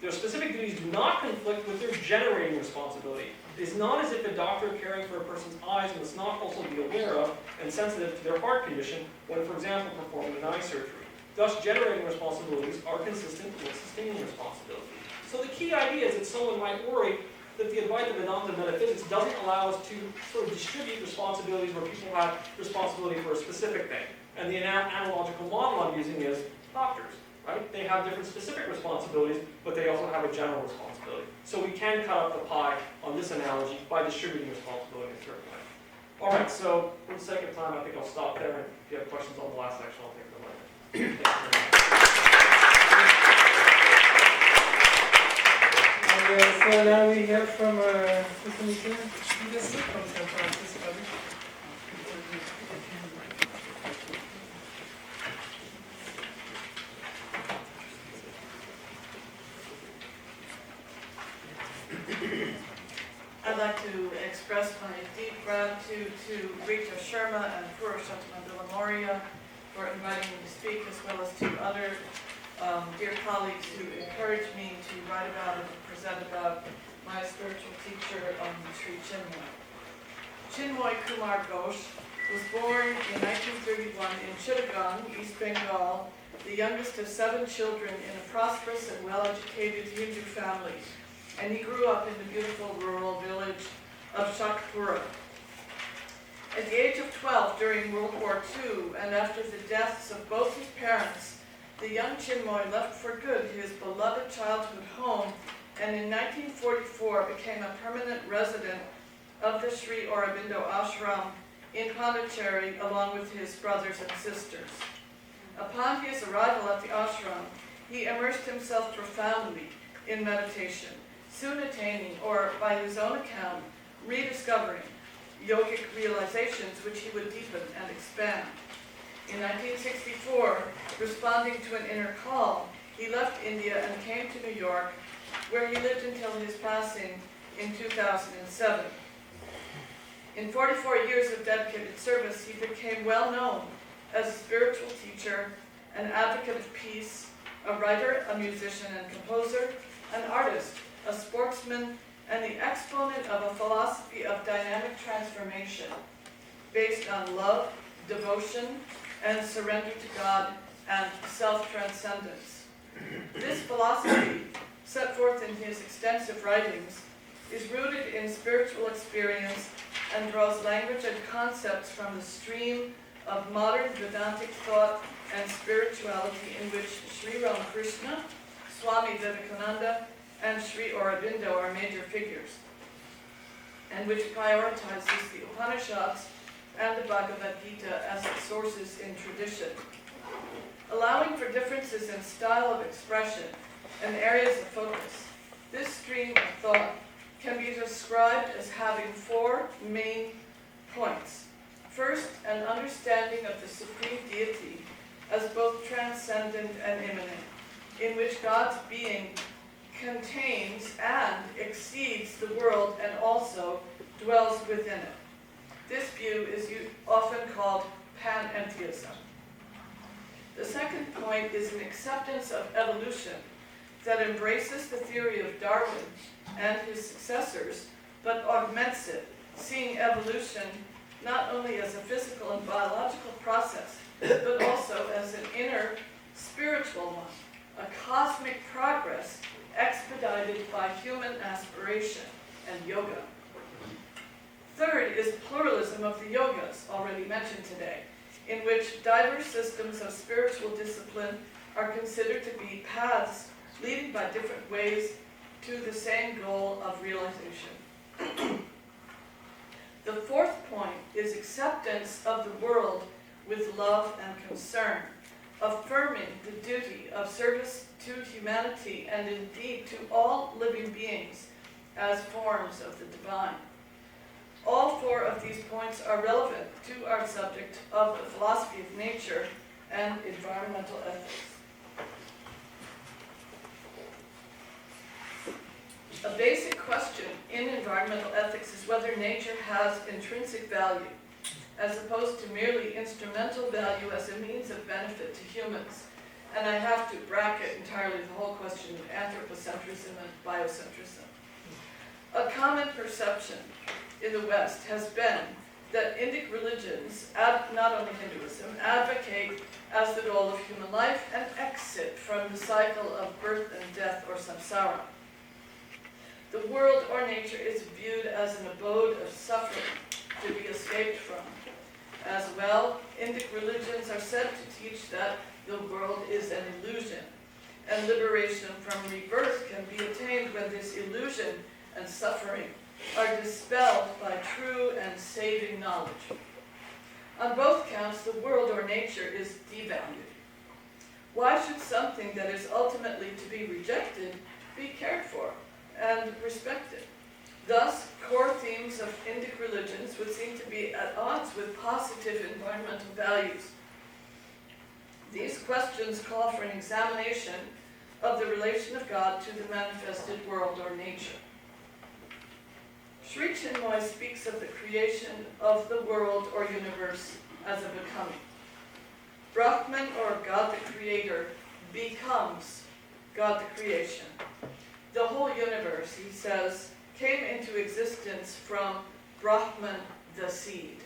Their specific duties do not conflict with their generating responsibility. It is not as if a doctor caring for a person's eyes must not also be aware of and sensitive to their heart condition when, for example, performing an eye surgery. Thus, generating responsibilities are consistent with sustaining responsibility. So the key idea is that someone might worry that the Advaita Vedanta metaphysics doesn't allow us to sort of distribute responsibilities where people have responsibility for a specific thing. And the analogical model I'm using is doctors, right? They have different specific responsibilities, but they also have a general responsibility. So we can cut up the pie on this analogy by distributing responsibility in a certain way. All right, so for the sake of time, I think I'll stop there. And if you have questions on the last section, I'll take them later. Thank you very much. So now we hear from Mr. Nikhil from San Francisco. I'd like to express my deep gratitude to Rita Sharma and Purushottam Moria for inviting me to speak, as well as to other dear colleagues who encouraged me to write about and present about my spiritual teacher, Sri Chinmoy. Chinmoy Kumar Ghosh was born in 1931 in Chittagong, East Bengal, the youngest of 7 children in a prosperous and well-educated Hindu family, and he grew up in the beautiful rural village of Shakpura. At the age of 12, during World War II, and after the deaths of both his parents, the young Chinmoy left for good his beloved childhood home, and in 1944 became a permanent resident of the Sri Aurobindo Ashram in Pondicherry, along with his brothers and sisters. Upon his arrival at the ashram, he immersed himself profoundly in meditation, soon attaining, or by his own account, rediscovering yogic realizations which he would deepen and expand. In 1964, responding to an inner call, he left India and came to New York, where he lived until his passing in 2007. In 44 years of dedicated service, he became well known as a spiritual teacher, an advocate of peace, a writer, a musician and composer, an artist, a sportsman, and the exponent of a philosophy of dynamic transformation based on love, devotion, and surrender to God and self-transcendence. This philosophy, set forth in his extensive writings, is rooted in spiritual experience and draws language and concepts from the stream of modern Vedantic thought and spirituality in which Sri Ramakrishna, Swami Vivekananda, and Sri Aurobindo are major figures, and which prioritizes the Upanishads and the Bhagavad Gita as its sources in tradition. Allowing for differences in style of expression and areas of focus, this stream of thought can be described as having 4 main points. First, an understanding of the supreme deity as both transcendent and immanent, in which God's being contains and exceeds the world and also dwells within it. This view is often called panentheism. The second point is an acceptance of evolution that embraces the theory of Darwin and his successors, but augments it, seeing evolution not only as a physical and biological process, but also as an inner spiritual one, a cosmic progress expedited by human aspiration and yoga. Third is pluralism of the yogas, already mentioned today, in which diverse systems of spiritual discipline are considered to be paths leading by different ways to the same goal of realization. The fourth point is acceptance of the world with love and concern, affirming the duty of service to humanity and indeed to all living beings as forms of the divine. All 4 of these points are relevant to our subject of the philosophy of nature and environmental ethics. A basic question in environmental ethics is whether nature has intrinsic value, as opposed to merely instrumental value as a means of benefit to humans. And I have to bracket entirely the whole question of anthropocentrism and biocentrism. A common perception in the West has been that Indic religions, not only Hinduism, advocate as the goal of human life an exit from the cycle of birth and death or samsara. The world or nature is viewed as an abode of suffering to be escaped from. As well, Indic religions are said to teach that the world is an illusion, and liberation from rebirth can be attained when this illusion and suffering are dispelled by true and saving knowledge. On both counts, the world or nature is devalued. Why should something that is ultimately to be rejected be cared for and respected? Thus, core themes of Indic religions would seem to be at odds with positive environmental values. These questions call for an examination of the relation of God to the manifested world or nature. Sri Chinmoy speaks of the creation of the world or universe as a becoming. Brahman, or God the Creator, becomes God the creation. The whole universe, he says, came into existence from Brahman, the seed.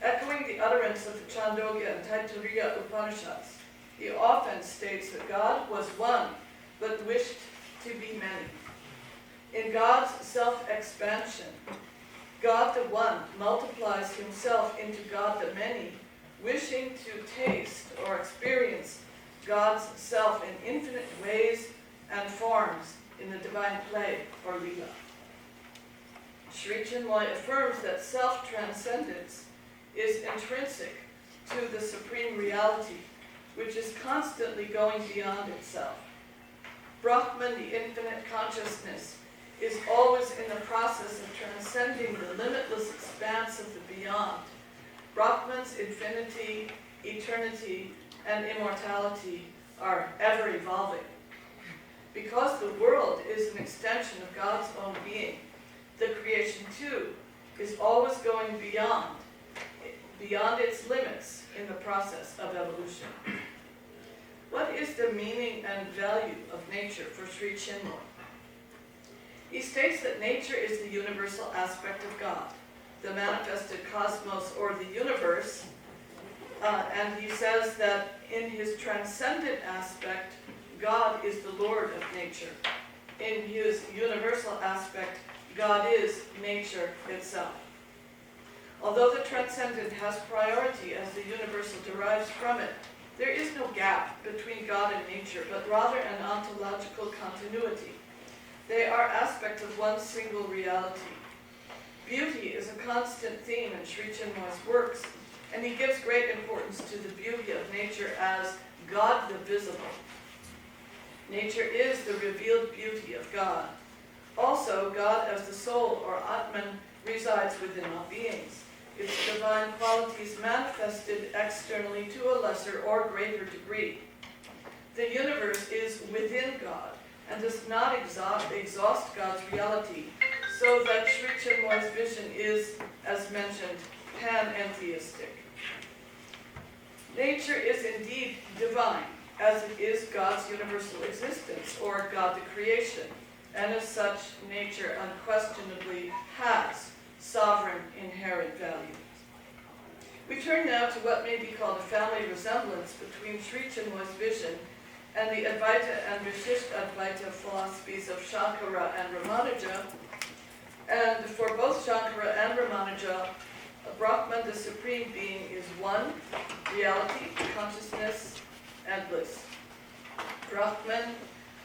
Echoing the utterance of the Chandogya and Taittiriya Upanishads, he often states that God was one, but wished to be many. In God's self-expansion, God the One multiplies himself into God the Many, wishing to taste or experience God's self in infinite ways and forms in the divine play or lila. Sri Chinmoy affirms that self-transcendence is intrinsic to the supreme reality, which is constantly going beyond itself. Brahman, the infinite consciousness, is always in the process of transcending the limitless expanse of the beyond. Brahman's infinity, eternity, and immortality are ever evolving. Because the world is an extension of God's own being, the creation too is always going beyond its limits in the process of evolution. What is the meaning and value of nature for Sri Chinmoy? He states that nature is the universal aspect of God, the manifested cosmos or the universe, and he says that in his transcendent aspect, God is the Lord of nature. In his universal aspect, God is nature itself. Although the transcendent has priority as the universal derives from it, there is no gap between God and nature, but rather an ontological continuity. They are aspects of one single reality. Beauty is a constant theme in Sri Chinmoy's works, and he gives great importance to the beauty of nature as God the visible. Nature is the revealed beauty of God. Also, God as the soul, or Atman, resides within all beings. Its divine qualities manifested externally to a lesser or greater degree. The universe is within God and does not exhaust God's reality, so that Sri Chinmoy's vision is, as mentioned, panentheistic. Nature is indeed divine, as it is God's universal existence, or God the creation, and as such, nature unquestionably has sovereign inherent value. We turn now to what may be called a family resemblance between Sri Chinmoy's vision and the Advaita and Vishishta-Advaita philosophies of Shankara and Ramanuja. And for both Shankara and Ramanuja, Brahman, the supreme being, is one, reality, consciousness, and bliss. Brahman,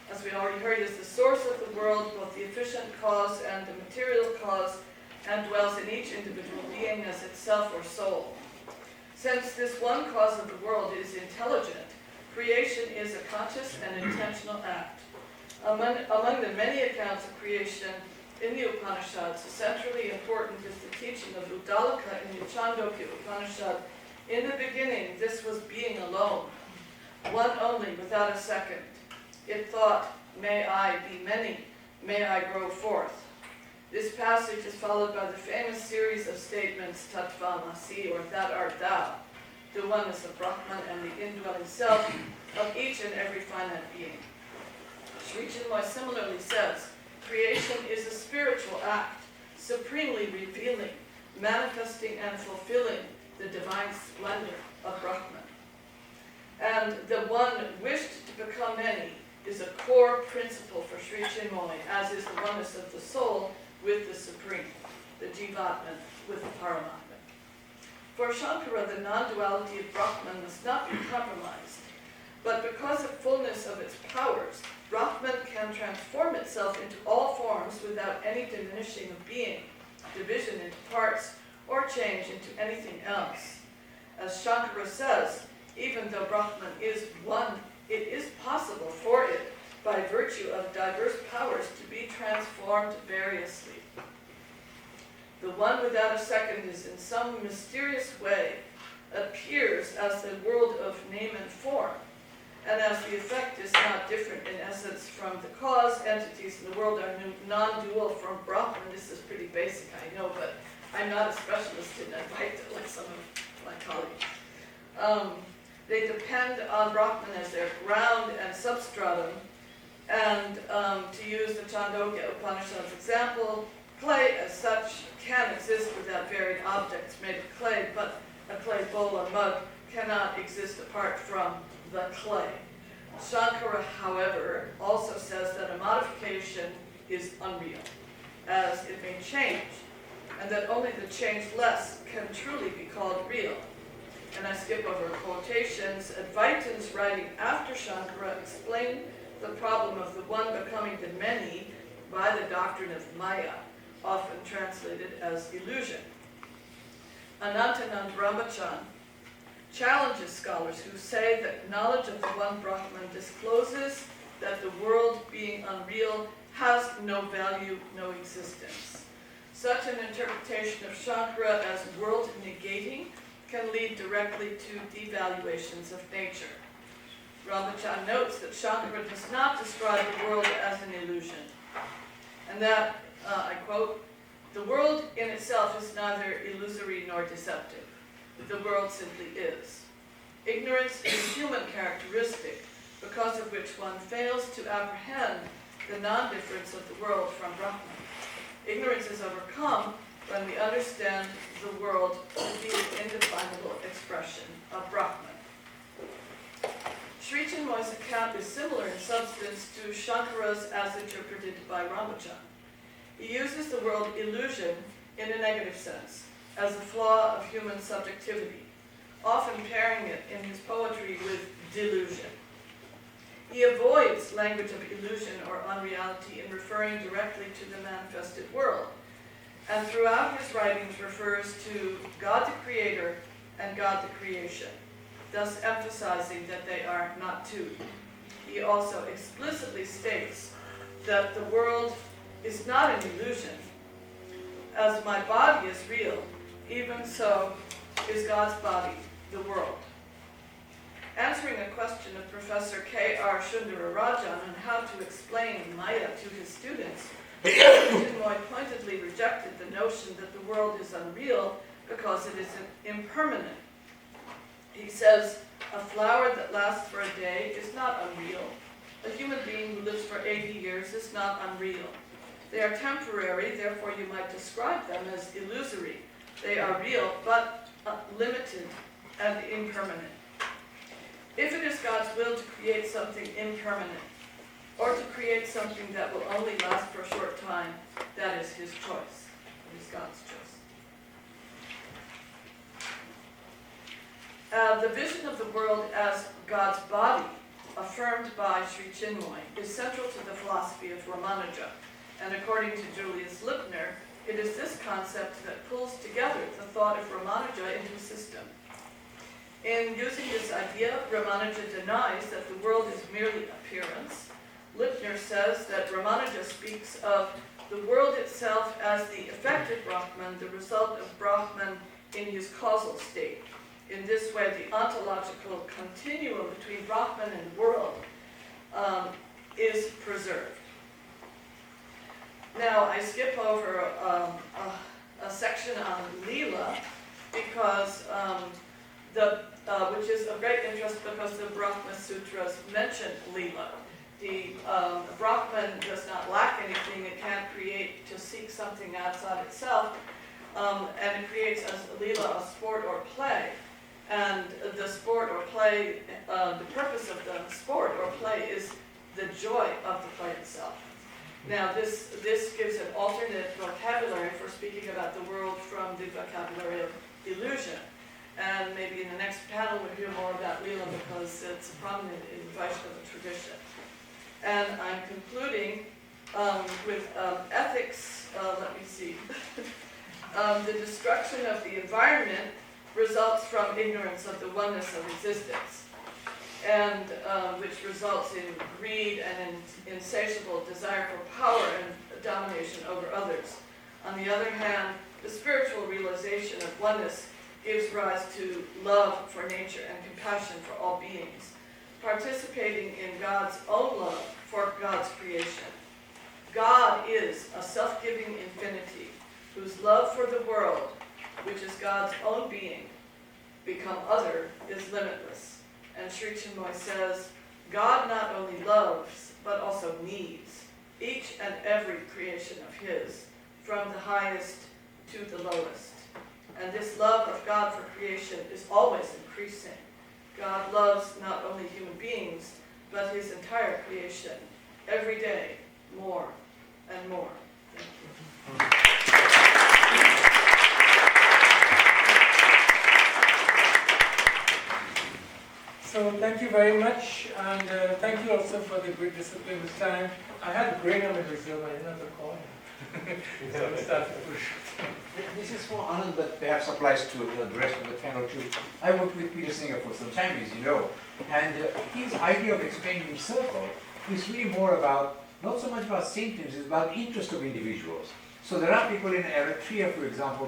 as we already heard, is the source of the world, both the efficient cause and the material cause, and dwells in each individual being as itself or soul. Since this one cause of the world is intelligent, creation is a conscious and intentional act. Among the many accounts of creation in the Upanishads, centrally important is the teaching of Uddalaka in the Chandogya Upanishad. In the beginning, this was being alone, one only, without a second. It thought, may I be many, may I grow forth. This passage is followed by the famous series of statements, Tattvamasi, or that art thou, the oneness of Brahman and the indwelling self of each and every finite being. Sri Chinmoy similarly says, creation is a spiritual act, supremely revealing, manifesting and fulfilling the divine splendor of Brahman. And the one wished to become many is a core principle for Sri Chinmoy, as is the oneness of the soul with the Supreme, the Jivatman with the Paramatman. For Shankara, the non-duality of Brahman must not be compromised, but because of fullness of its powers, Brahman can transform itself into all forms without any diminishing of being, division into parts, or change into anything else. As Shankara says, even though Brahman is one, it is possible for it, by virtue of diverse powers, to be transformed variously. The one without a second is in some mysterious way appears as the world of name and form, and as the effect is not different in essence from the cause, entities in the world are non-dual from Brahman. This is pretty basic, I know, but I'm not a specialist in Advaita like some of my colleagues. They depend on Brahman as their ground and substratum, and to use the Chandogya Upanishad's example, clay as such can exist without varied objects made of clay, but a clay bowl or mug cannot exist apart from the clay. Shankara, however, also says that a modification is unreal, as it may change, and that only the changeless can truly be called real. And I skip over quotations. Advaitins writing after Shankara explain the problem of the one becoming the many by the doctrine of Maya, often translated as illusion. Anantanand Ramachan challenges scholars who say that knowledge of the one Brahman discloses that the world, being unreal, has no value, no existence. Such an interpretation of Shankara as world negating can lead directly to devaluations of nature. Ramachan notes that Shankara does not describe the world as an illusion, and that, I quote, "The world in itself is neither illusory nor deceptive. The world simply is. Ignorance is a human characteristic, because of which one fails to apprehend the non-difference of the world from Brahman. Ignorance is overcome when we understand the world to be an indefinable expression of Brahman." Sri Chinmoy's account is similar in substance to Shankara's as interpreted by Ramachan. He uses the word illusion in a negative sense, as a flaw of human subjectivity, often pairing it in his poetry with delusion. He avoids language of illusion or unreality in referring directly to the manifested world, and throughout his writings refers to God the Creator and God the creation, thus emphasizing that they are not two. He also explicitly states that the world is not an illusion. As my body is real, even so is God's body, the world. Answering a question of Professor K.R. Sundararajan on how to explain Maya to his students, Chinmoy pointedly rejected the notion that the world is unreal because it is impermanent. He says, a flower that lasts for a day is not unreal. A human being who lives for 80 years is not unreal. They are temporary, therefore you might describe them as illusory. They are real, but limited and impermanent. If it is God's will to create something impermanent, or to create something that will only last for a short time, that is his choice. It is God's choice. The vision of the world as God's body, affirmed by Sri Chinmoy, is central to the philosophy of Ramanuja. And according to Julius Lipner, it is this concept that pulls together the thought of Ramanuja into a system. In using this idea, Ramanuja denies that the world is merely appearance. Lipner says that Ramanuja speaks of the world itself as the effective Brahman, the result of Brahman in his causal state. In this way, the ontological continuum between Brahman and the world is preserved. Now, I skip over a section on Leela because which is of great interest because the Brahma Sutras mention Leela. The Brahman does not lack anything; it can't create to seek something outside itself, and it creates as Leela a sport or play. And the sport or play, the purpose of the sport or play is the joy of the play itself. Now, this gives an alternate vocabulary for speaking about the world from the vocabulary of illusion. And maybe in the next panel we'll hear more about Leela because it's prominent in Vaishnava tradition. And I'm concluding with ethics. Let me see. The destruction of the environment results from ignorance of the oneness of existence, and which results in greed and insatiable desire for power and domination over others. On the other hand, the spiritual realization of oneness gives rise to love for nature and compassion for all beings, participating in God's own love for God's creation. God is a self-giving infinity whose love for the world, which is God's own being, become other, is limitless. And Sri Chinmoy says, God not only loves, but also needs each and every creation of His, from the highest to the lowest. And this love of God for creation is always increasing. God loves not only human beings, but His entire creation, every day, more and more. Thank you. So thank you very much, and thank you also for the great discipline this time. I had a great number reserve, I didn't have to call him. So we start to push. This is for Anand, but perhaps applies to the rest of the panel too. I worked with Peter Singer for some time, as you know, and his idea of explaining circle is really more about, not so much about symptoms, it's about interest of individuals. So there are people in Eritrea, for example,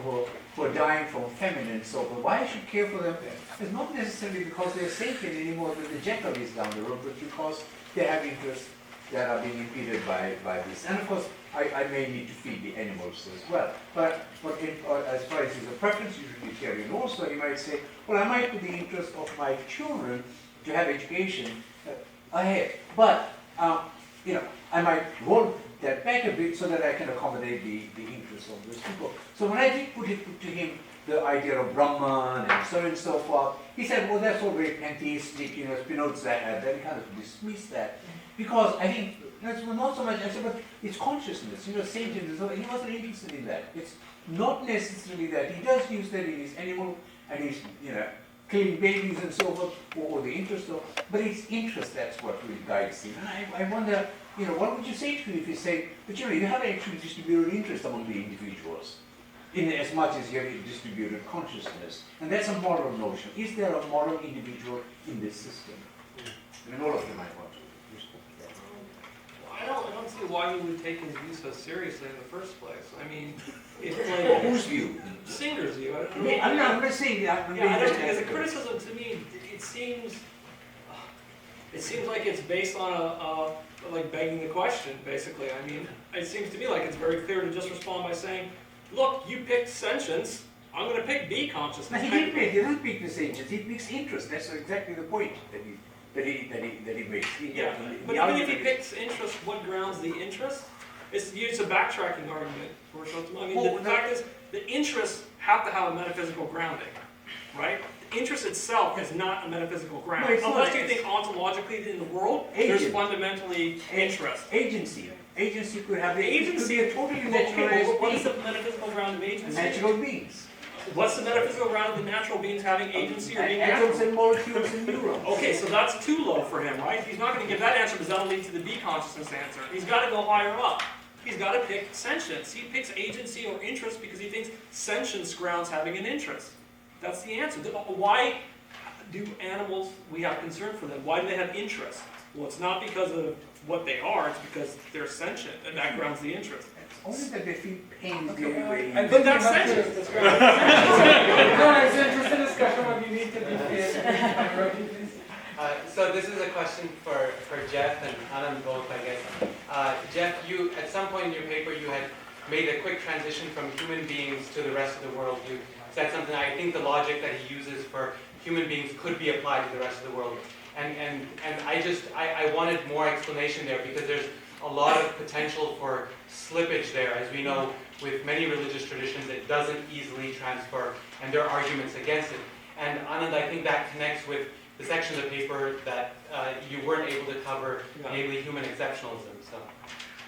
who are dying from famine and so forth. Why I should care for them? It's not necessarily because they're sapient anymore that the jackal is down the road, but because they have interests that are being impeded by this. And of course, I may need to feed the animals as well. But as far as a preference, you should be vegetarian also. You might say, well, I might put the interest of my children to have education ahead. But, I might roll that back a bit so that I can accommodate the interests of those people. So when I did put to him the idea of Brahman and so forth, he said, well, that's all very pantheistic, Spinoza had, then he kind of dismissed that. Because I think, that's not so much, I said, but it's consciousness, sentience, he wasn't interested in that. It's not necessarily that. He does use that in his animal, and he's, killing babies and so forth, or the interest of, but it's interest that's what really guides him. And I wonder, what would you say to him if you say, but you have actually distributed interest among the individuals, in as much as you have distributed consciousness. And that's a moral notion. Is there a moral individual in this system? All of them might want to. I don't see why you would take his view so seriously in the first place. I mean, it's Well, like whose view? Singer's view. I'm not saying that. As a criticism, to me, it seems like it's based on like begging the question, basically. I mean, it seems to me like it's very clear to just respond by saying, look, you picked sentience, I'm going to pick B consciousness. He didn't pick the sentience, he picks interest. That's exactly the point that he makes. But even if he picks interest, what grounds the interest? It's a backtracking argument for Shottama. I mean, the fact is, the interests have to have a metaphysical grounding, right? The interest itself is not a metaphysical ground. No, unless you think ontologically in the world, there's fundamentally interest. Agency could have Agency could be a totally naturalized what is being. the metaphysical ground of agency? Natural beings. What's the metaphysical ground of the natural beings having agency or being Atoms natural? and molecules and neurons. Okay, so that's too low for him, right? He's not going to give that answer because that'll lead to the B consciousness answer. He's got to go higher up. He's got to pick sentience. He picks agency or interest because he thinks sentience grounds having an interest. That's the answer. Why do animals, we have concern for them, why do they have interest? Well, it's not because of what they are, it's because they're sentient, and that grounds the interest. Only that they feel pain the only I way. think But that's we have to- sentience. No, it's an interesting discussion, but you need to be clear. Ravi, please. So this is a question for Jeff and Anand both, I guess. Jeff, you at some point in your paper you had made a quick transition from human beings to the rest of the world. You said something. I think the logic that he uses for human beings could be applied to the rest of the world. And I wanted more explanation there because there's a lot of potential for slippage there. As we know, with many religious traditions, it doesn't easily transfer, and there are arguments against it. And Anand, I think that connects with the section of the paper that you weren't able to cover, namely human exceptionalism. So,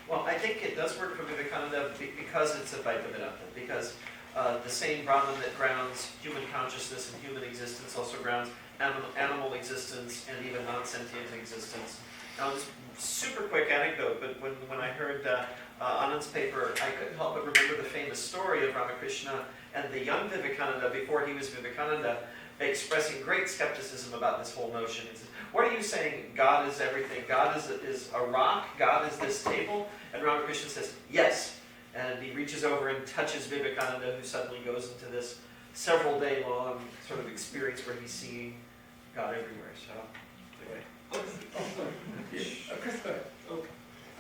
Well, I think it does work for Vivekananda because it's Advaita Vedanta, because the same Brahman that grounds human consciousness and human existence also grounds animal existence and even non-sentient existence. Now, this super quick anecdote, but when I heard Anand's paper, I couldn't help but remember the famous story of Ramakrishna and the young Vivekananda before he was Vivekananda, expressing great skepticism about this whole notion. He says, "What are you saying? God is everything. God is a rock. God is this table." And Ramakrishna says, "Yes." And he reaches over and touches Vivekananda, who suddenly goes into this several day long sort of experience where he's seeing God everywhere. So, anyway.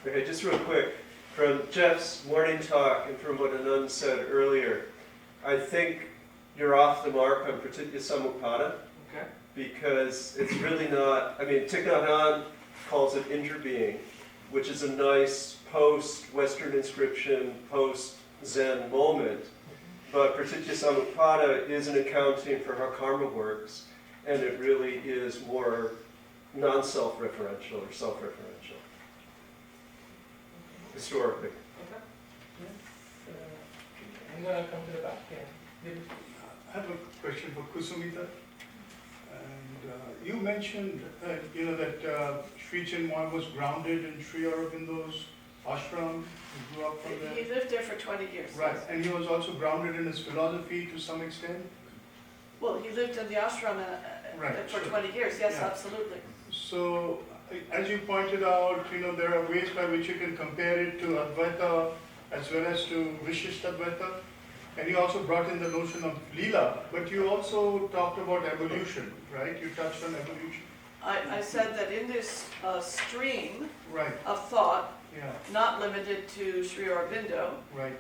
Okay, just real quick, from Jeff's morning talk and from what Anand said earlier, I think you're off the mark on Pratitya Samutpada, Okay. because it's really not, I mean, Thich Nhat Hanh calls it interbeing, which is a nice post-Western inscription, post-Zen moment, but Pratitya Samutpada is an accounting for how karma works, and it really is more non-self-referential or self-referential, historically. I'm going to come to the back. Yeah. I have a question for Kusumita. And you mentioned, that Sri Chinmoy was grounded in Sri Aurobindo's ashram. He grew up from there. He lived there for 20 years. Right, and he was also grounded in his philosophy to some extent. Well, he lived in the ashram Right, for sure. 20 years, yes, Yeah. absolutely. So, as you pointed out, there are ways by which you can compare it to Advaita as well as to Vishishtadvaita. And you also brought in the notion of Leela, but you also talked about evolution, right? You touched on evolution. I said that in this stream Right, of thought, yeah, not limited to Sri Aurobindo, right.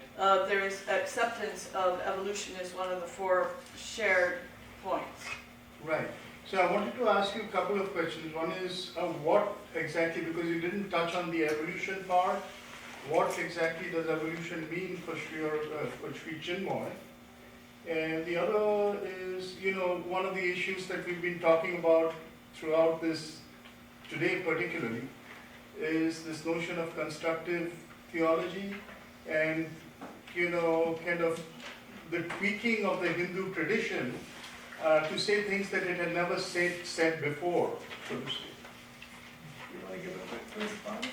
there is acceptance of evolution as one of the four shared points. Right. So I wanted to ask you a couple of questions. One is what exactly, because you didn't touch on the evolution part, what exactly does evolution mean for Sri Chinmoy? And the other is, one of the issues that we've been talking about throughout this, today particularly, is this notion of constructive theology and, kind of the tweaking of the Hindu tradition to say things that it had never said before, so to speak. You want to give a quick response?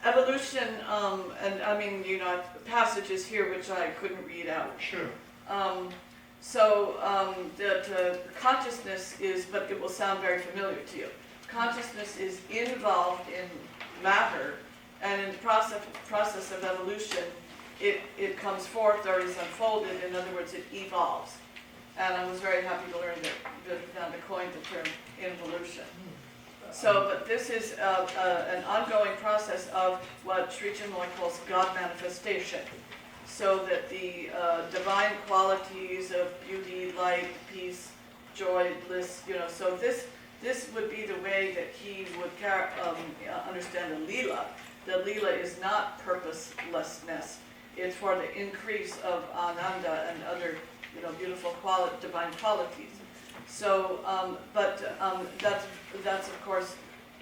Evolution, and I mean, passages here which I couldn't read out. Sure. The consciousness is, but it will sound very familiar to you. Consciousness is involved in matter, and in the process of evolution, it comes forth or is unfolded. In other words, it evolves. And I was very happy to learn that Vivekananda coined the term involution. So, but this is an ongoing process of what Sri Chinmoy calls God manifestation. So that the divine qualities of beauty, light, peace, joy, bliss, so this would be the way that he would understand the Leela. The Leela is not purposelessness. It's for the increase of Ananda and other, beautiful divine qualities. So, that's of course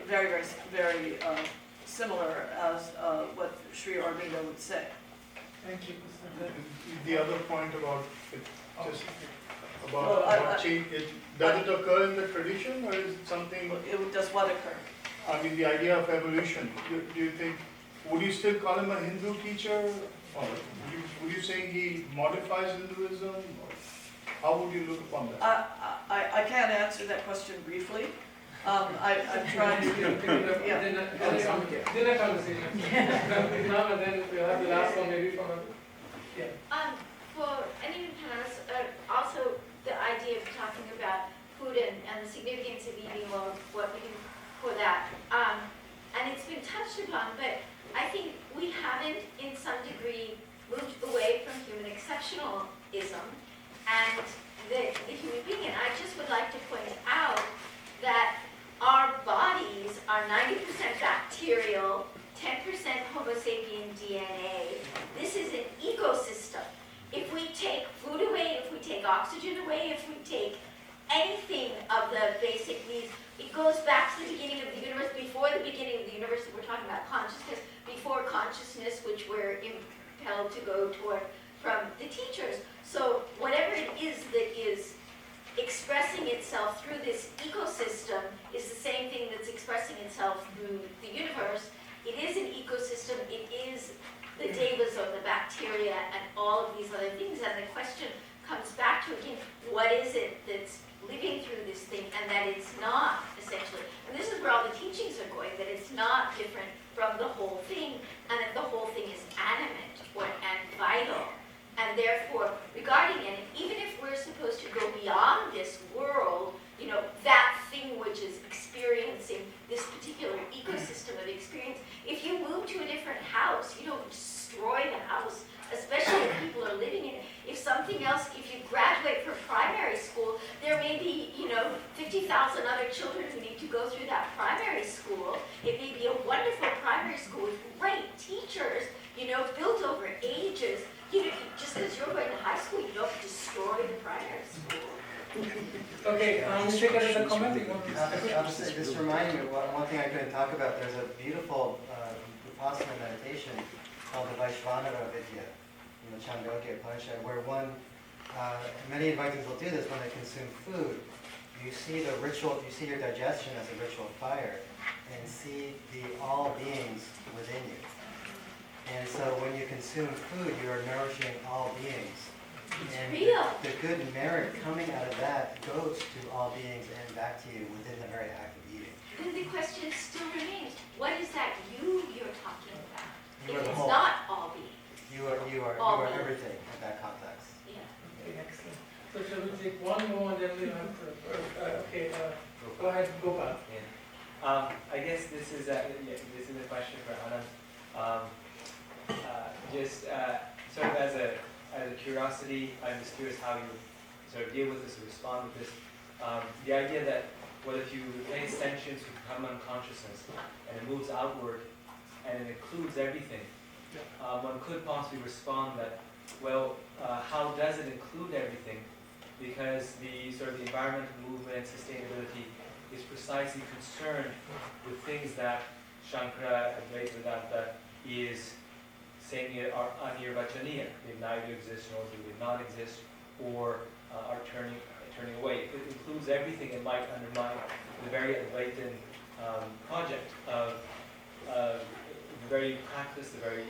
very, very, very similar as what Sri Aurobindo would say. Thank you. The other point about it, just Well, about change, does it occur in the tradition or is it something, Does what occur? I mean, the idea of evolution, do you think, would you still call him a Hindu teacher? Or would you say he modifies Hinduism? Or how would you look upon that? I can't answer that question briefly. I'm trying to, yeah. Dinner conversation. Now and then we'll have the last one maybe from For anyone can ask, also the idea of talking about food and the significance of eating, or what we do for that. And it's been touched upon, but I think we haven't, in some degree, moved away from human exceptionalism and the human being. And I just would like to point out that our bodies are 90% bacterial, 10% Homo sapien DNA. This is an ecosystem. If we take food away, if we take oxygen away, if we take anything of the basic needs, it goes back to the beginning of the universe, before the beginning of the universe. We're talking about consciousness, before consciousness, which we're impelled to go toward from the teachers. So whatever it is that is expressing itself through this ecosystem is the same thing that's expressing itself through the universe. It is an ecosystem, it is the devas or the bacteria and all of these other things. And the question comes back to, again, what is it that's living through this thing, and that it's not, essentially. And this is where all the teachings are going, that it's not different from the whole thing, and that the whole thing is animate and vital. And therefore, regarding it, even if we're supposed to go beyond this world, you know, that thing which is experiencing this particular ecosystem of experience, if you move to a different house, you don't destroy the house, especially if people are living in it. If something else, if you graduate from primary school, there may be, you know, 50,000 other children who need to go through that primary school. It may be a wonderful primary school with great teachers, you know, built over ages. You know, just because you're going to high school, you don't destroy the primary school. Okay, take another comment. I'll just remind you, one thing I couldn't talk about, there's a beautiful Vipassana meditation called the Vaishvanara Vidya in the Chandogya Upanishad, where many Advaitins will do this when they consume food. You see the ritual, you see your digestion as a ritual fire, and see the all beings within you. And so when you consume food, you are nourishing all beings. And real. The good merit coming out of that goes to all beings and back to you within the very act of eating. Then the question still remains, what is that you're talking about? You are If the it's whole. not all being. You are All beings. everything in that context. Yeah. Okay, excellent. So shall we take one more, and then we'll have go ahead, Gopal. I guess this is a question for Anand. Just sort of as a curiosity, I'm just curious how you sort of deal with this or respond with this. The idea that what if you replace sentience with common consciousness and it moves outward and it includes everything, one could possibly respond that, well, how does it include everything? Because the sort of the environmental movement and sustainability is precisely concerned with things that Shankara Ādvaita Vedanta is saying are anirvachaniya. They neither exist nor do they not exist, or are turning away. It includes everything and might undermine the very Advaitin project of the very practice, the very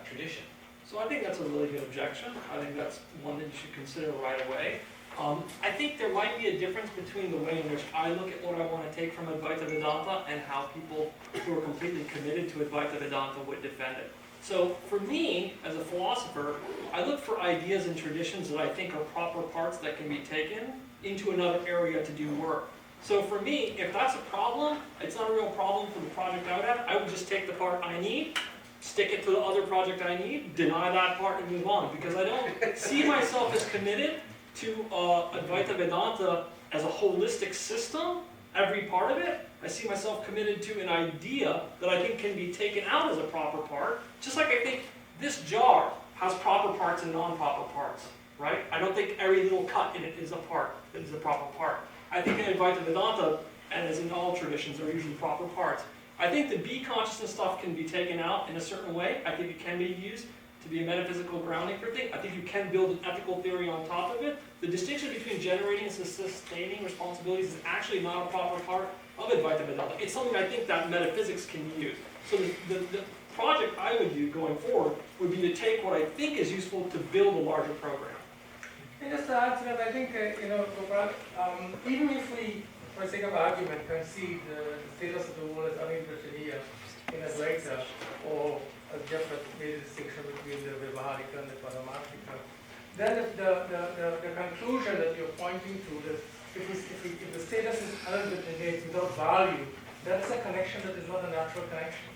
tradition. So I think that's a really good objection. I think that's one that you should consider right away. I think there might be a difference between the way in which I look at what I want to take from Advaita Vedanta and how people who are completely committed to Advaita Vedanta would defend it. So for me, as a philosopher, I look for ideas and traditions that I think are proper parts that can be taken into another area to do work. So for me, if that's a problem, it's not a real problem for the project I would have. I would just take the part I need, stick it to the other project I need, deny that part and move on, because I don't see myself as committed to Advaita Vedanta as a holistic system, every part of it. I see myself committed to an idea that I think can be taken out as a proper part, just like I think this jar has proper parts and non-proper parts, right? I don't think every little cut in it is a part, that is a proper part. I think in Advaita Vedanta, and as in all traditions, are usually proper parts. I think the be-consciousness stuff can be taken out in a certain way. I think it can be used to be a metaphysical grounding for things. I think you can build an ethical theory on top of it. The distinction between generating and sustaining responsibilities is actually not a proper part of Advaita Vedanta. It's something I think that metaphysics can use. So the project I would do going forward would be to take what I think is useful to build a larger program. And just to add to that, I think, Gopal, even if we, for the sake of argument, concede the status of the world as anirvachaniya in Advaita, or as Jeff made a distinction between the Vyavaharika and the Paramarthika, then if the conclusion that you're pointing to, that if the status is undeterminate without value, that's a connection that is not a natural connection.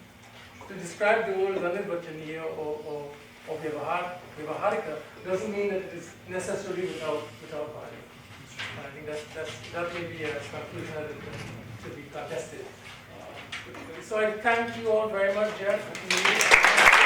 To describe the world as undeterminate or Vyavaharika doesn't mean that it is necessarily without value. I think that may be a conclusion that should be contested. So I thank you all very much, Jeff.